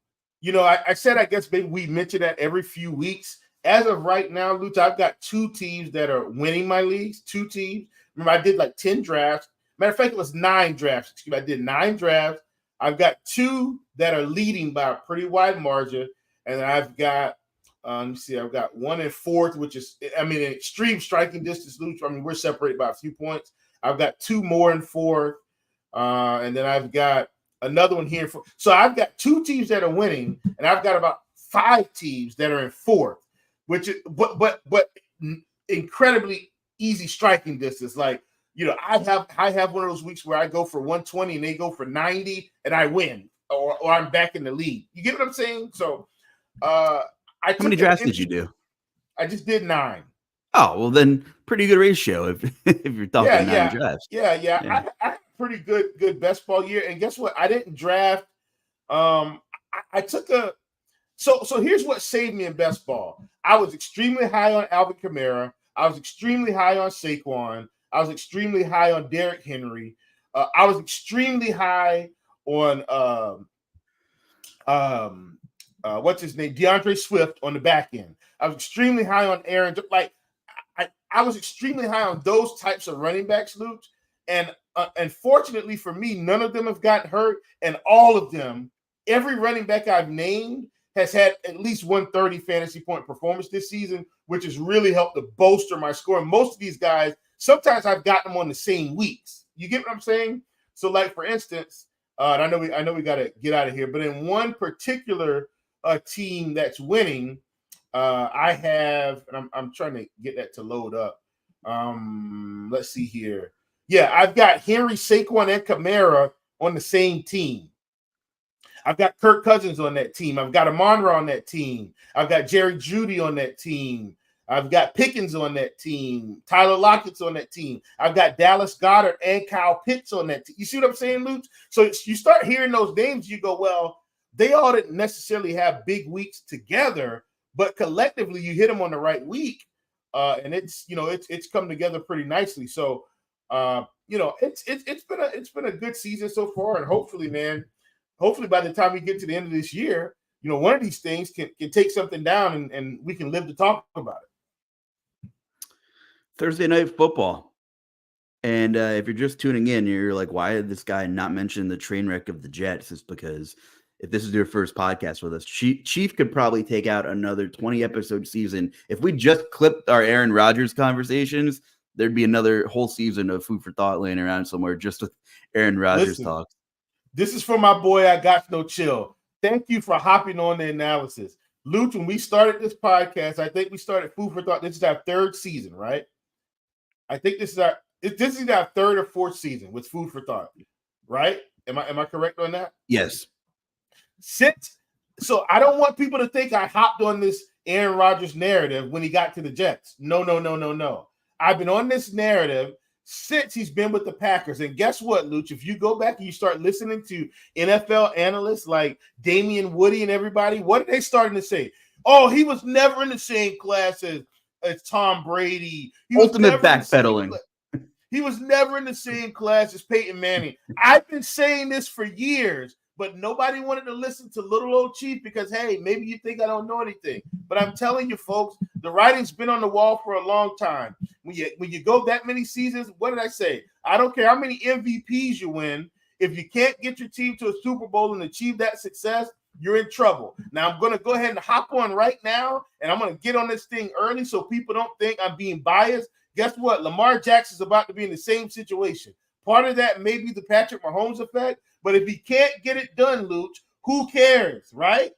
I said, I guess maybe we mention that every few weeks. As of right now, Luch, I've got 2 teams that are winning my leagues, 2 teams. Remember, I did 10 drafts. Matter of fact, it was 9 drafts. Excuse me, I did 9 drafts. I've got 2 that are leading by a pretty wide margin. And then I've got, I've got 1 in 4th, which is, an extreme striking distance, Luch. We're separated by a few points. I've got 2 more in 4th. And then I've got another one here. So I've got 2 teams that are winning, and I've got about 5 teams that are in 4th, which is but incredibly easy striking distance. I have one of those weeks where I go for 120 and they go for 90 and I win, or I'm back in the lead. You get what I'm saying? So how many drafts did you do? I just did 9. Oh, well then pretty good ratio if you're talking 9 drafts. Yeah. I had a pretty good best ball year. And guess what? I didn't draft. I took a so here's what saved me in best ball. I was extremely high on Alvin Kamara. I was extremely high on Saquon. I was extremely high on Derrick Henry. I was extremely high on what's his name? DeAndre Swift on the back end. I was extremely high on Aaron. Like I was extremely high on those types of running backs, Luke. And unfortunately for me, none of them have gotten hurt. And all of them, every running back I've named has had at least 130 fantasy point performance this season, which has really helped to bolster my score. And most of these guys, sometimes I've gotten them on the same weeks. You get what I'm saying? So, like for instance, and I know we got to get out of here, but in one particular team that's winning, I have, and I'm trying to get that to load up. Let's see here. Yeah, I've got Henry, Saquon, and Kamara on the same team. I've got Kirk Cousins on that team. I've got Amon-Ra on that team. I've got Jerry Jeudy on that team. I've got Pickens on that team. Tyler Lockett's on that team. I've got Dallas Goedert and Kyle Pitts on that team. You see what I'm saying, Luke? So you start hearing those names, you go, well, they all didn't necessarily have big weeks together, but collectively you hit them on the right week, and it's come together pretty nicely. So it's been a good season so far, and hopefully by the time we get to the end of this year, one of these things can take something down and we can live to talk about it. Thursday night football. And if you're just tuning in, you're like, why did this guy not mention the train wreck of the Jets? It's because if this is your first podcast with us, Chief could probably take out another 20-episode season. If we just clipped our Aaron Rodgers conversations, there'd be another whole season of food for thought laying around somewhere just with Aaron Rodgers talk. This is for my boy, I Got No Chill. Thank you for hopping on the analysis. Luke, when we started this podcast, I think we started Food for Thought. This is our 3rd season, right? I think this is our 3rd or 4th season with Food for Thought, right? Am I correct on that? Yes. So I don't want people to think I hopped on this Aaron Rodgers narrative when he got to the Jets. No. I've been on this narrative since he's been with the Packers. And guess what, Luch? If you go back and you start listening to NFL analysts like Damian Woody and everybody, what are they starting to say? Oh, he was never in the same class as Tom Brady. Ultimate backpedaling. He was never in the same class as Peyton Manning. I've been saying this for years, but nobody wanted to listen to little old Chief because, hey, maybe you think I don't know anything. But I'm telling you, folks, the writing's been on the wall for a long time. When you go that many seasons, what did I say? I don't care how many MVPs you win. If you can't get your team to a Super Bowl and achieve that success, you're in trouble. Now, I'm going to go ahead and hop on right now, and I'm going to get on this thing early so people don't think I'm being biased. Guess what? Lamar Jackson's about to be in the same situation. Part of that may be the Patrick Mahomes effect, but if he can't get it done, Luch, who cares, right?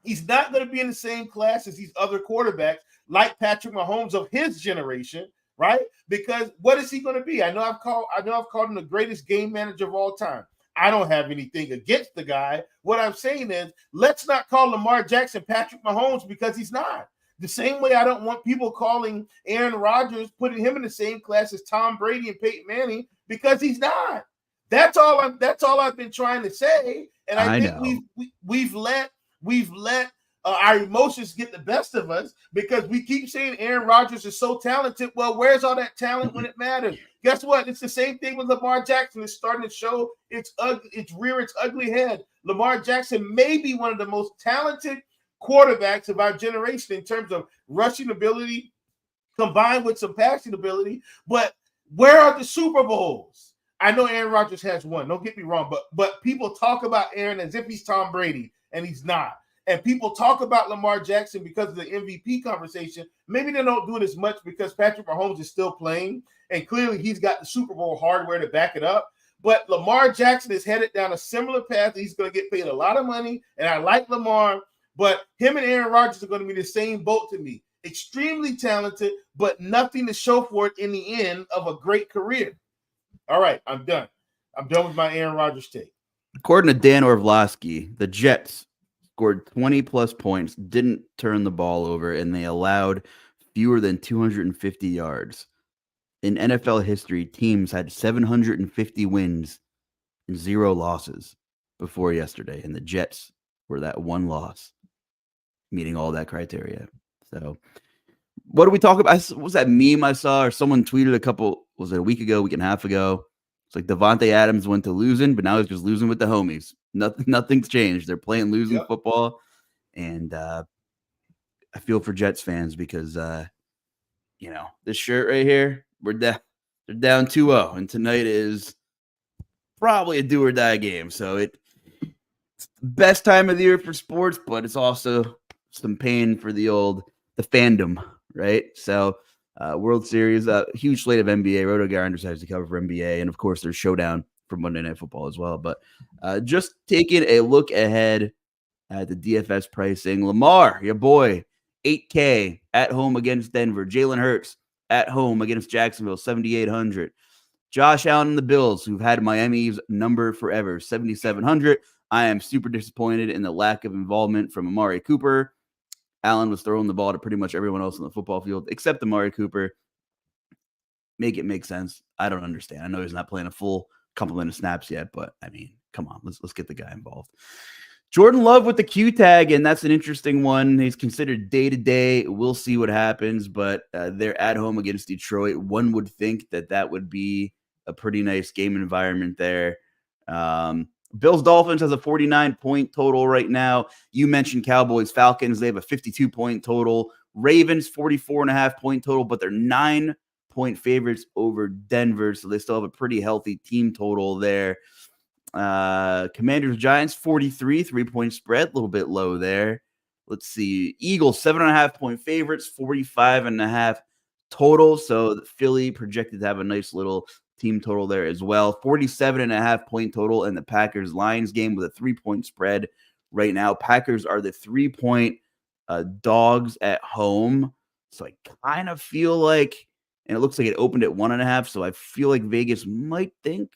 He's not going to be in the same class as these other quarterbacks like Patrick Mahomes of his generation, right? Because what is he going to be? I know I've called him the greatest game manager of all time. I don't have anything against the guy. What I'm saying is, let's not call Lamar Jackson Patrick Mahomes because he's not. The same way I don't want people calling Aaron Rodgers, putting him in the same class as Tom Brady and Peyton Manning because he's not. That's all I've been trying to say. And I think we've let our emotions get the best of us because we keep saying Aaron Rodgers is so talented. Well, where's all that talent when it matters? Guess what? It's the same thing with Lamar Jackson. It's starting to show its ugly head. Lamar Jackson may be one of the most talented quarterbacks of our generation in terms of rushing ability combined with some passing ability. But where are the Super Bowls? I know Aaron Rodgers has one. Don't get me wrong, but people talk about Aaron as if he's Tom Brady, and he's not. And people talk about Lamar Jackson because of the MVP conversation. Maybe they don't do it as much because Patrick Mahomes is still playing, and clearly he's got the Super Bowl hardware to back it up. But Lamar Jackson is headed down a similar path. He's going to get paid a lot of money, and I like Lamar, but him and Aaron Rodgers are going to be the same boat to me. extremely talented, but nothing to show for it in the end of a great career. All right, I'm done. I'm done with my Aaron Rodgers take. According to Dan Orlovsky, the Jets scored 20-plus points, didn't turn the ball over, and they allowed fewer than 250 yards. In NFL history, teams had 750 wins and 0 losses before yesterday, and the Jets were that one loss, meeting all that criteria. So, what do we talk about? What was that meme I saw, or someone tweeted a week ago, week and a half ago? It's like Devontae Adams went to losing, but now he's just losing with the homies. Nothing's changed. They're playing losing football, and I feel for Jets fans because this shirt right here, they're down 2-0, and tonight is probably a do or die game. So it's the best time of the year for sports, but it's also some pain for the fandom, right? So World Series, huge slate of NBA. RotoGrinders has to cover for NBA, and of course there's Showdown for Monday Night Football as well. But just taking a look ahead at the DFS pricing, Lamar, your boy, $8K at home against Denver. Jalen Hurts at home against Jacksonville, 7,800. Josh Allen and the Bills, who've had Miami's number forever, 7,700. I am super disappointed in the lack of involvement from Amari Cooper. Allen was throwing the ball to pretty much everyone else on the football field except Amari Cooper. Make it make sense. I don't understand. I know he's not playing a full complement of snaps yet, but I mean, come on, let's get the guy involved. Jordan Love with the Q tag, and that's an interesting one. He's considered day-to-day. We'll see what happens, but they're at home against Detroit. One would think that would be a pretty nice game environment there. Bills-Dolphins has a 49-point total right now. You mentioned Cowboys-Falcons. They have a 52-point total. Ravens, 44.5-point total, but they're 9-point favorites over Denver, so they still have a pretty healthy team total there. Commanders Giants 43, 3-point spread, a little bit low there. Let's see. Eagles 7.5-point favorites, 45.5 total. So Philly projected to have a nice little team total there as well. 47.5-point total in the Packers Lions game with a 3-point spread right now. Packers are the 3-point dogs at home. So I kind of feel like, and it looks like it opened at 1.5. So I feel like Vegas might think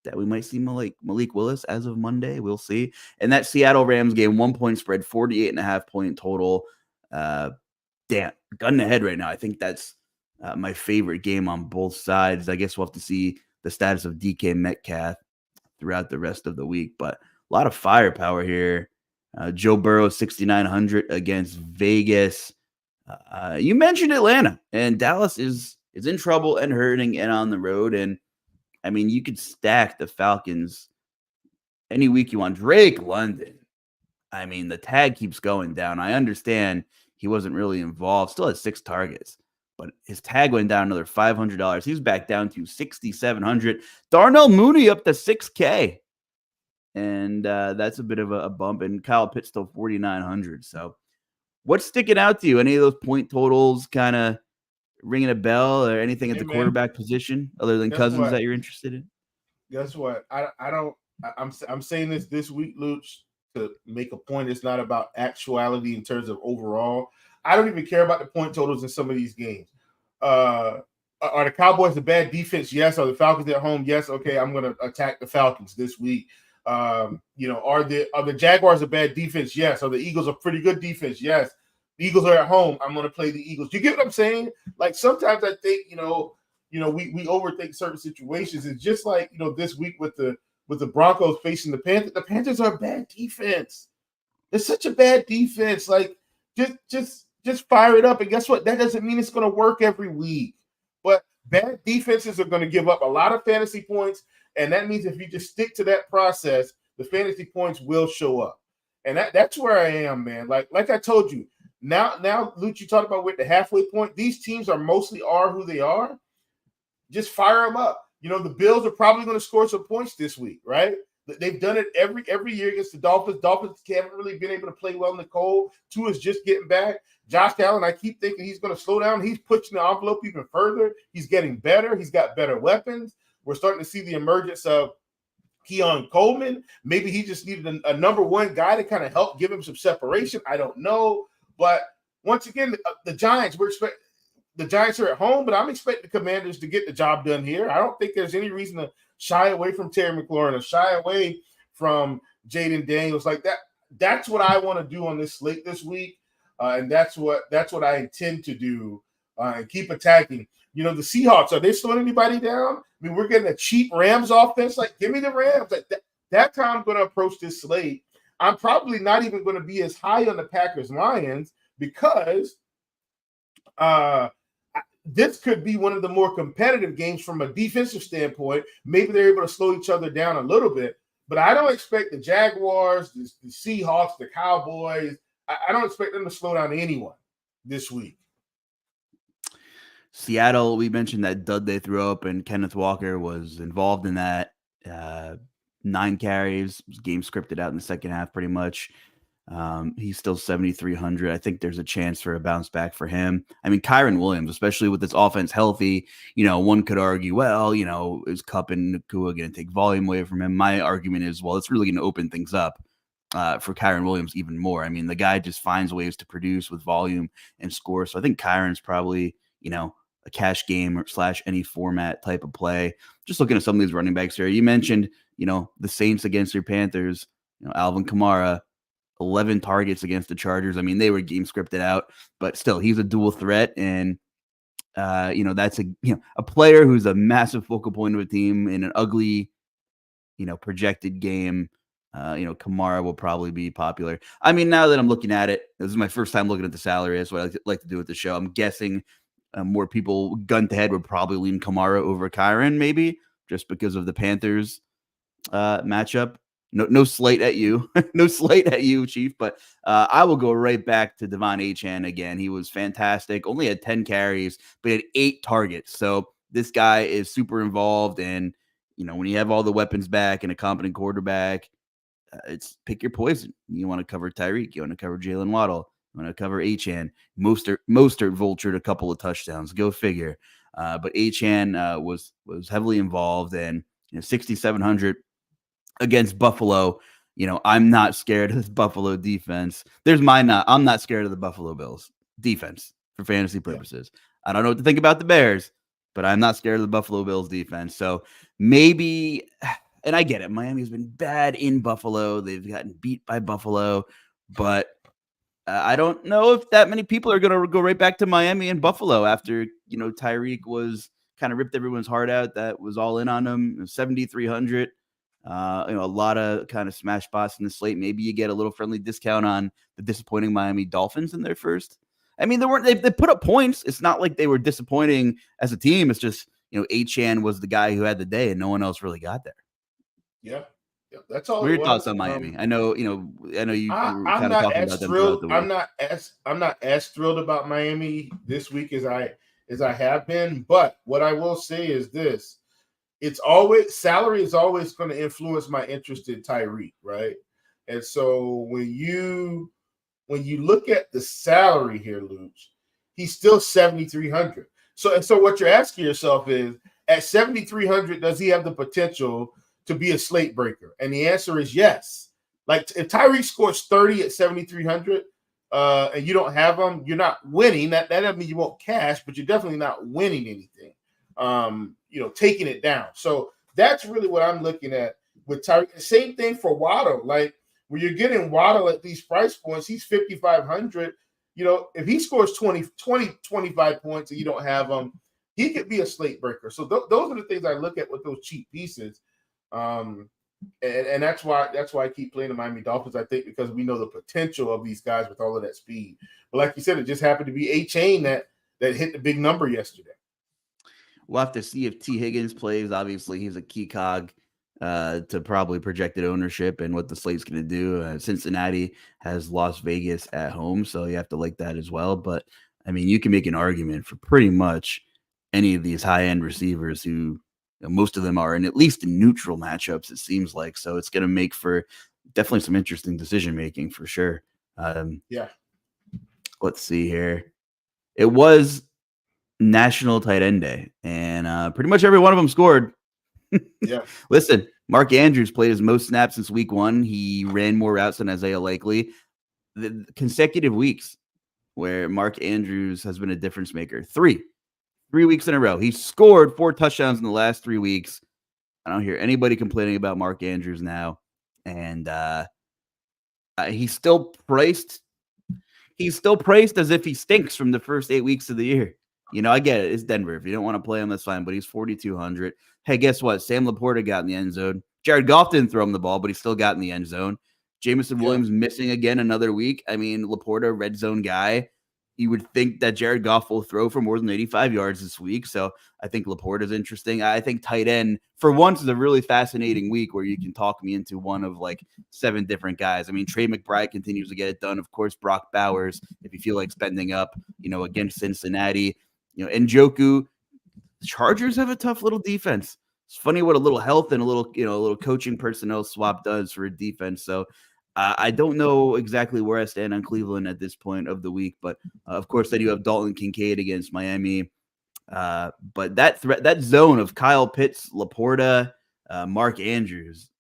that we might see Malik Willis as of Monday. We'll see. And that Seattle Rams game, 1-point spread, 48.5-point total. Damn, gun in the head right now. I think that's my favorite game on both sides. I guess we'll have to see the status of DK Metcalf throughout the rest of the week. But a lot of firepower here. Joe Burrow, 6,900 against Vegas. You mentioned Atlanta, and Dallas is in trouble and hurting and on the road. And I mean, you could stack the Falcons any week you want. Drake London, I mean, the tag keeps going down. I understand he wasn't really involved. Still has 6 targets, but his tag went down another $500. He's back down to 6,700. Darnell Mooney up to 6K, and that's a bit of a bump. And Kyle Pitts still 4,900. So, what's sticking out to you? Any of those point totals kind of ringing a bell, or anything at the quarterback position other than Cousins that you're interested in? Guess what? I'm saying this week, Luch, to make a point. It's not about actuality in terms of overall. I don't even care about the point totals in some of these games. Are the Cowboys a bad defense? Yes. Are the Falcons at home? Yes. Okay, I'm going to attack the Falcons this week. Are the Jaguars a bad defense? Yes. Are the Eagles a pretty good defense? Yes. The Eagles are at home. I'm going to play the Eagles. Do you get what I'm saying? Like, sometimes I think, we overthink certain situations. It's just like, this week with the Broncos facing the Panthers. The Panthers are a bad defense. It's such a bad defense. Like, just fire it up. And guess what? That doesn't mean it's going to work every week. But bad defenses are going to give up a lot of fantasy points. And that means if you just stick to that process, the fantasy points will show up. And that's where I am, man. Like I told you, now, Luch, you talked about with the halfway point. These teams are who they are. Just fire them up. The Bills are probably going to score some points this week, right? They've done it every year against the Dolphins. Dolphins haven't really been able to play well in the cold. Tua's just getting back. Josh Allen, I keep thinking he's going to slow down. He's pushing the envelope even further. He's getting better. He's got better weapons. We're starting to see the emergence of Keon Coleman. Maybe he just needed a number one guy to kind of help give him some separation. I don't know. But once again, the Giants, the Giants are at home, but I'm expecting the Commanders to get the job done here. I don't think there's any reason to shy away from Terry McLaurin or shy away from Jaden Daniels like that. That's what I want to do on this slate this week, and that's what I intend to do, and keep attacking. The Seahawks, are they slowing anybody down? I mean, we're getting a cheap Rams offense. Like, give me the Rams. Like that's how I'm going to approach this slate. I'm probably not even going to be as high on the Packers-Lions because this could be one of the more competitive games from a defensive standpoint. Maybe they're able to slow each other down a little bit, but I don't expect the Jaguars, the Seahawks, the Cowboys, I don't expect them to slow down anyone this week. Seattle, we mentioned that dud they threw up, and Kenneth Walker was involved in that. 9 carries, game scripted out in the second half pretty much. He's still 7,300. I think there's a chance for a bounce back for him. I mean, Kyron Williams, especially with this offense healthy, one could argue, well, is Kupp and Nakua going to take volume away from him? My argument is, well, it's really going to open things up for Kyron Williams even more. I mean, the guy just finds ways to produce with volume and score. So I think Kyron's probably, a cash game or / any format type of play. Just looking at some of these running backs here. You mentioned, the Saints against your Panthers, Alvin Kamara, 11 targets against the Chargers. I mean, they were game scripted out, but still, he's a dual threat. And, that's a player who's a massive focal point of a team in an ugly, projected game. Kamara will probably be popular. I mean, now that I'm looking at it, this is my first time looking at the salary. That's what I like to do with the show. I'm guessing more people gun to head would probably lean Kamara over Kyron, maybe just because of the Panthers matchup. No slate at you. No slate at you, Chief. But I will go right back to Devon Achane again. He was fantastic. Only had 10 carries, but had 8 targets. So this guy is super involved. And, when you have all the weapons back and a competent quarterback, it's pick your poison. You want to cover Tyreek. You want to cover Jalen Waddle. You want to cover Achane. Mostert vultured a couple of touchdowns. Go figure. But Achane was heavily involved, and 6,700 against Buffalo. I'm not scared of this Buffalo defense. I'm not scared of the Buffalo Bills defense for fantasy purposes. Yeah. I don't know what to think about the Bears, but I'm not scared of the Buffalo Bills defense. So maybe, and I get it, Miami's been bad in Buffalo. They've gotten beat by Buffalo, but I don't know if that many people are going to go right back to Miami and Buffalo after, Tyreek was kind of ripped everyone's heart out. That was all in on him. 7,300. A lot of kind of smash spots in the slate. Maybe you get a little friendly discount on the disappointing Miami Dolphins in their first. I mean, they put up points. It's not like they were disappointing as a team. It's just, Achane was the guy who had the day and no one else really got there. Yeah. That's all. What are your thoughts on Miami? I know you. I'm not as thrilled. I'm not as thrilled about Miami this week as I have been. But what I will say is this: salary is always going to influence my interest in Tyreek, right? And so when you look at the salary here, Luch, he's still 7,300. So what you're asking yourself is, at 7,300, does he have the potential to be a slate breaker? And the answer is yes. Like, if Tyreek scores 30 at 7,300 and you don't have him, you're not winning. That doesn't mean you won't cash, but you're definitely not winning anything. Taking it down. So that's really what I'm looking at with Tyreek. Same thing for Waddle. Like, when you're getting Waddle at these price points, he's 5,500. If he scores 25 points and you don't have him, he could be a slate breaker. So those are the things I look at with those cheap pieces. And that's why I keep playing the Miami Dolphins, I think, because we know the potential of these guys with all of that speed. But like you said, it just happened to be Achane that hit the big number yesterday. We'll have to see if T. Higgins plays. Obviously, he's a key cog to probably projected ownership and what the slate's going to do. Cincinnati has Las Vegas at home, so you have to like that as well. But, I mean, you can make an argument for pretty much any of these high-end receivers who most of them are in at least in neutral matchups, it seems like. So it's going to make for definitely some interesting decision-making for sure. Let's see here. It was National Tight End Day, and pretty much every one of them scored. Yeah. Listen, Mark Andrews played his most snaps since week 1. He ran more routes than Isaiah Likely. The consecutive weeks, where Mark Andrews has been a difference maker. Three weeks in a row. He scored 4 touchdowns in the last 3 weeks. I don't hear anybody complaining about Mark Andrews now. And he's still priced as if he stinks from the first 8 weeks of the year. I get it. It's Denver. If you don't want to play him, that's fine. But he's 4,200. Hey, guess what? Sam Laporta got in the end zone. Jared Goff didn't throw him the ball, but he still got in the end zone. Jameson Williams missing again another week. I mean, Laporta, red zone guy. You would think that Jared Goff will throw for more than 85 yards this week. So I think Laporta is interesting. I think tight end, for once, is a really fascinating week where you can talk me into one of like 7 different guys. I mean, Trey McBride continues to get it done. Of course, Brock Bowers, if you feel like spending up, against Cincinnati. Njoku, the Chargers have a tough little defense. It's funny what a little health and a little coaching personnel swap does for a defense. So I don't know exactly where I stand on Cleveland at this point of the week, but of course, then you have Dalton Kincaid against Miami. But that zone of Kyle Pitts, Laporta, Mark Andrews,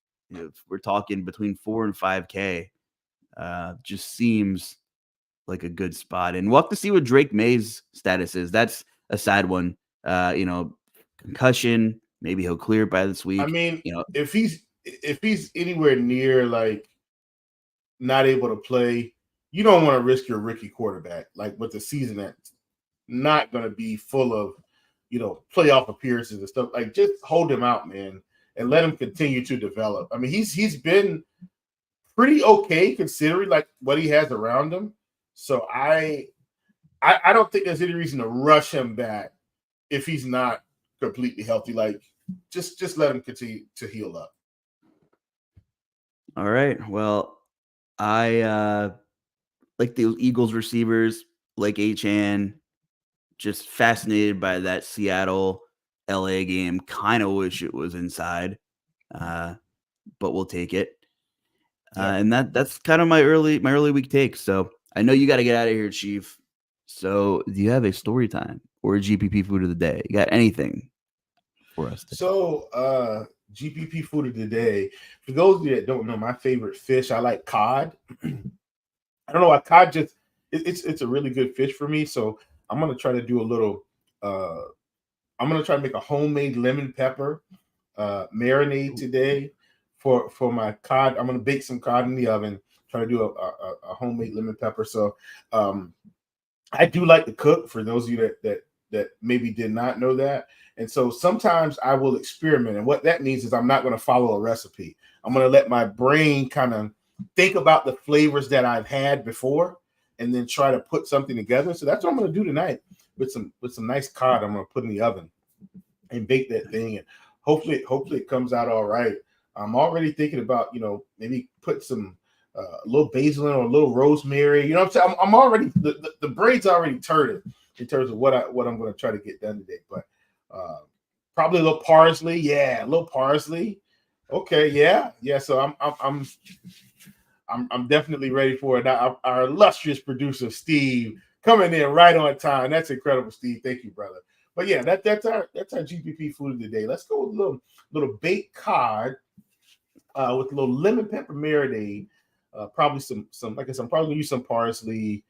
we're talking between 4 and 5K, just seems like a good spot. And we'll have to see what Drake May's status is. That's a sad one. Concussion, maybe he'll clear by this week. I mean, if he's anywhere near like not able to play, you don't want to risk your rookie quarterback like with the season that's not going to be full of playoff appearances and stuff. Like, just hold him out, man, and let him continue to develop. I mean, he's been pretty okay considering like what he has around him. So I don't think there's any reason to rush him back if he's not completely healthy. Like, just let him continue to heal up. All right. Well, I like the Eagles receivers, like Achane. Just fascinated by that Seattle LA game. Kind of wish it was inside, but we'll take it. And that's kind of my early week take. So I know you got to get out of here, Chief. So do you have a story time or a GPP food of the day? You got anything for us today? So GPP food of the day. For those of you that don't know, my favorite fish, I like cod. I don't know why cod it's a really good fish for me. So I'm gonna try to do a little. I'm gonna try to make a homemade lemon pepper marinade today for my cod. I'm gonna bake some cod in the oven. Try to do a homemade lemon pepper. So I do like to cook. For those of you that maybe did not know that. And so sometimes I will experiment. And what that means is I'm not going to follow a recipe. I'm going to let my brain kind of think about the flavors that I've had before and then try to put something together. So that's what I'm going to do tonight with some nice cod. I'm going to put in the oven and bake that thing. And hopefully it comes out all right. I'm already thinking about, maybe put some a little basil in or a little rosemary. You know what I'm saying? I'm already, the brain's already turned in terms of what I'm going to try to get done today. But probably a little parsley. Yeah, a little parsley. Okay, yeah. So I'm definitely ready for it. Now, our illustrious producer Steve coming in right on time. That's incredible, Steve. Thank you, brother. But yeah, that's our GPP food of the day. Let's go with a little baked cod with a little lemon pepper marinade. Probably some like I said, I'm probably gonna use some parsley,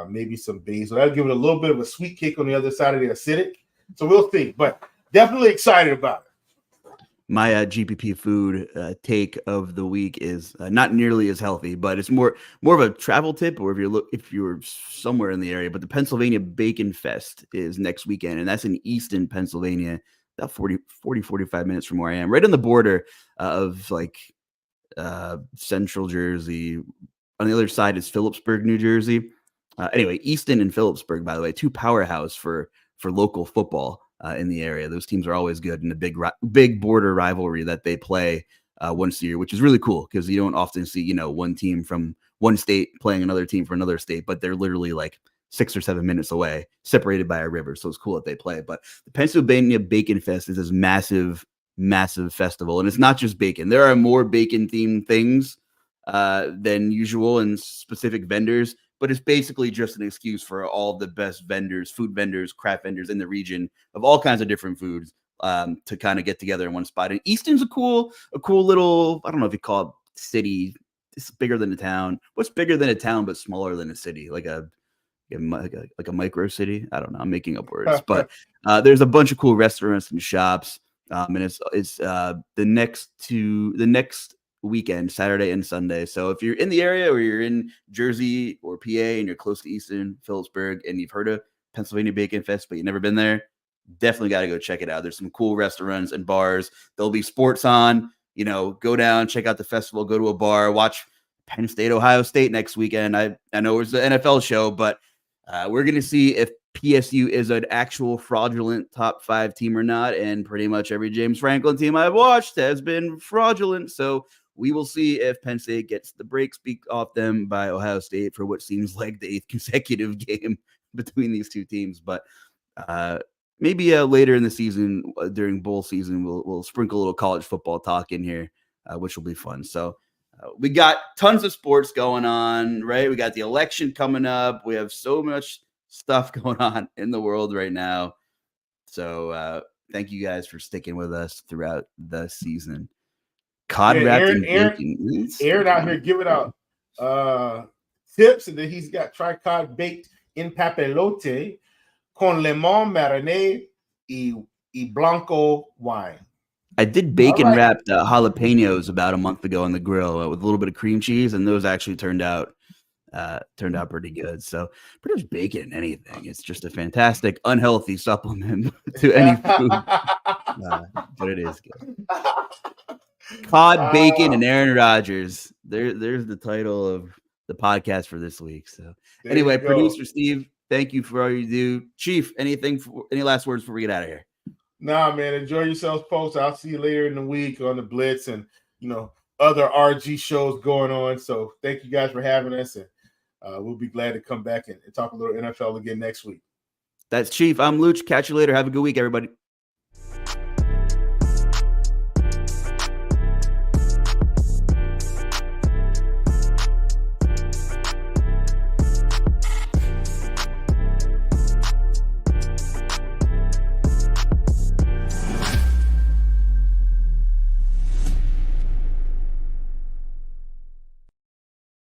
maybe some basil. That'll give it a little bit of a sweet kick on the other side of the acidic. So we'll see, but definitely excited about it. My GPP food take of the week is not nearly as healthy, but it's more of a travel tip, or if you're somewhere in the area. But the Pennsylvania Bacon Fest is next weekend, and that's in Easton, Pennsylvania, about 45 minutes from where I am, right on the border of like central Jersey. On the other side is Phillipsburg, New Jersey. Anyway, Easton and Phillipsburg, by the way, two powerhouse for local football in the area. Those teams are always good in a big border rivalry that they play once a year, which is really cool because you don't often see, one team from one state playing another team from another state, but they're literally like 6 or 7 minutes away, separated by a river. So it's cool that they play. But the Pennsylvania Bacon Fest is this massive festival. And it's not just bacon. There are more bacon themed things than usual and specific vendors, but it's basically just an excuse for all the best vendors, food vendors, craft vendors in the region of all kinds of different foods to kind of get together in one spot. And Easton's a cool little, I don't know if you call it city. It's bigger than a town. What's bigger than a town but smaller than a city? Like a like a micro city. I don't know. I'm making up words, but there's a bunch of cool restaurants and shops. And it's the next weekend, Saturday and Sunday. So if you're in the area or you're in Jersey or PA and you're close to Easton, Phillipsburg, and you've heard of Pennsylvania Bacon Fest, but you've never been there, definitely got to go check it out. There's some cool restaurants and bars. There'll be sports on. Go down, check out the festival, go to a bar, watch Penn State, Ohio State next weekend. I know it's the NFL show, but we're going to see if PSU is an actual fraudulent top 5 team or not. And pretty much every James Franklin team I've watched has been fraudulent. So we will see if Penn State gets the brakes beat off them by Ohio State for what seems like the 8th consecutive game between these two teams. But maybe later in the season, during bowl season, we'll sprinkle a little college football talk in here, which will be fun. So we got tons of sports going on, right? We got the election coming up. We have so much stuff going on in the world right now. So thank you guys for sticking with us throughout the season. Cod wrapped in bacon. Aaron out here giving out tips, and then he's got tricod baked in papelote con lemon marinade y blanco wine. I did bacon wrapped jalapenos about a month ago on the grill with a little bit of cream cheese, and those actually turned out pretty good. So pretty much bacon, anything. It's just a fantastic, unhealthy supplement to any food, but it is good. Cod, bacon, and Aaron Rodgers. There's the title of the podcast for this week. So anyway, producer Steve, thank you for all you do. Chief, any last words before we get out of here? Nah, man, enjoy yourselves, folks. I'll see you later in the week on the Blitz and other RG shows going on. So thank you guys for having us, and we'll be glad to come back and talk a little NFL again next week. That's Chief. I'm Luch. Catch you later. Have a good week, everybody.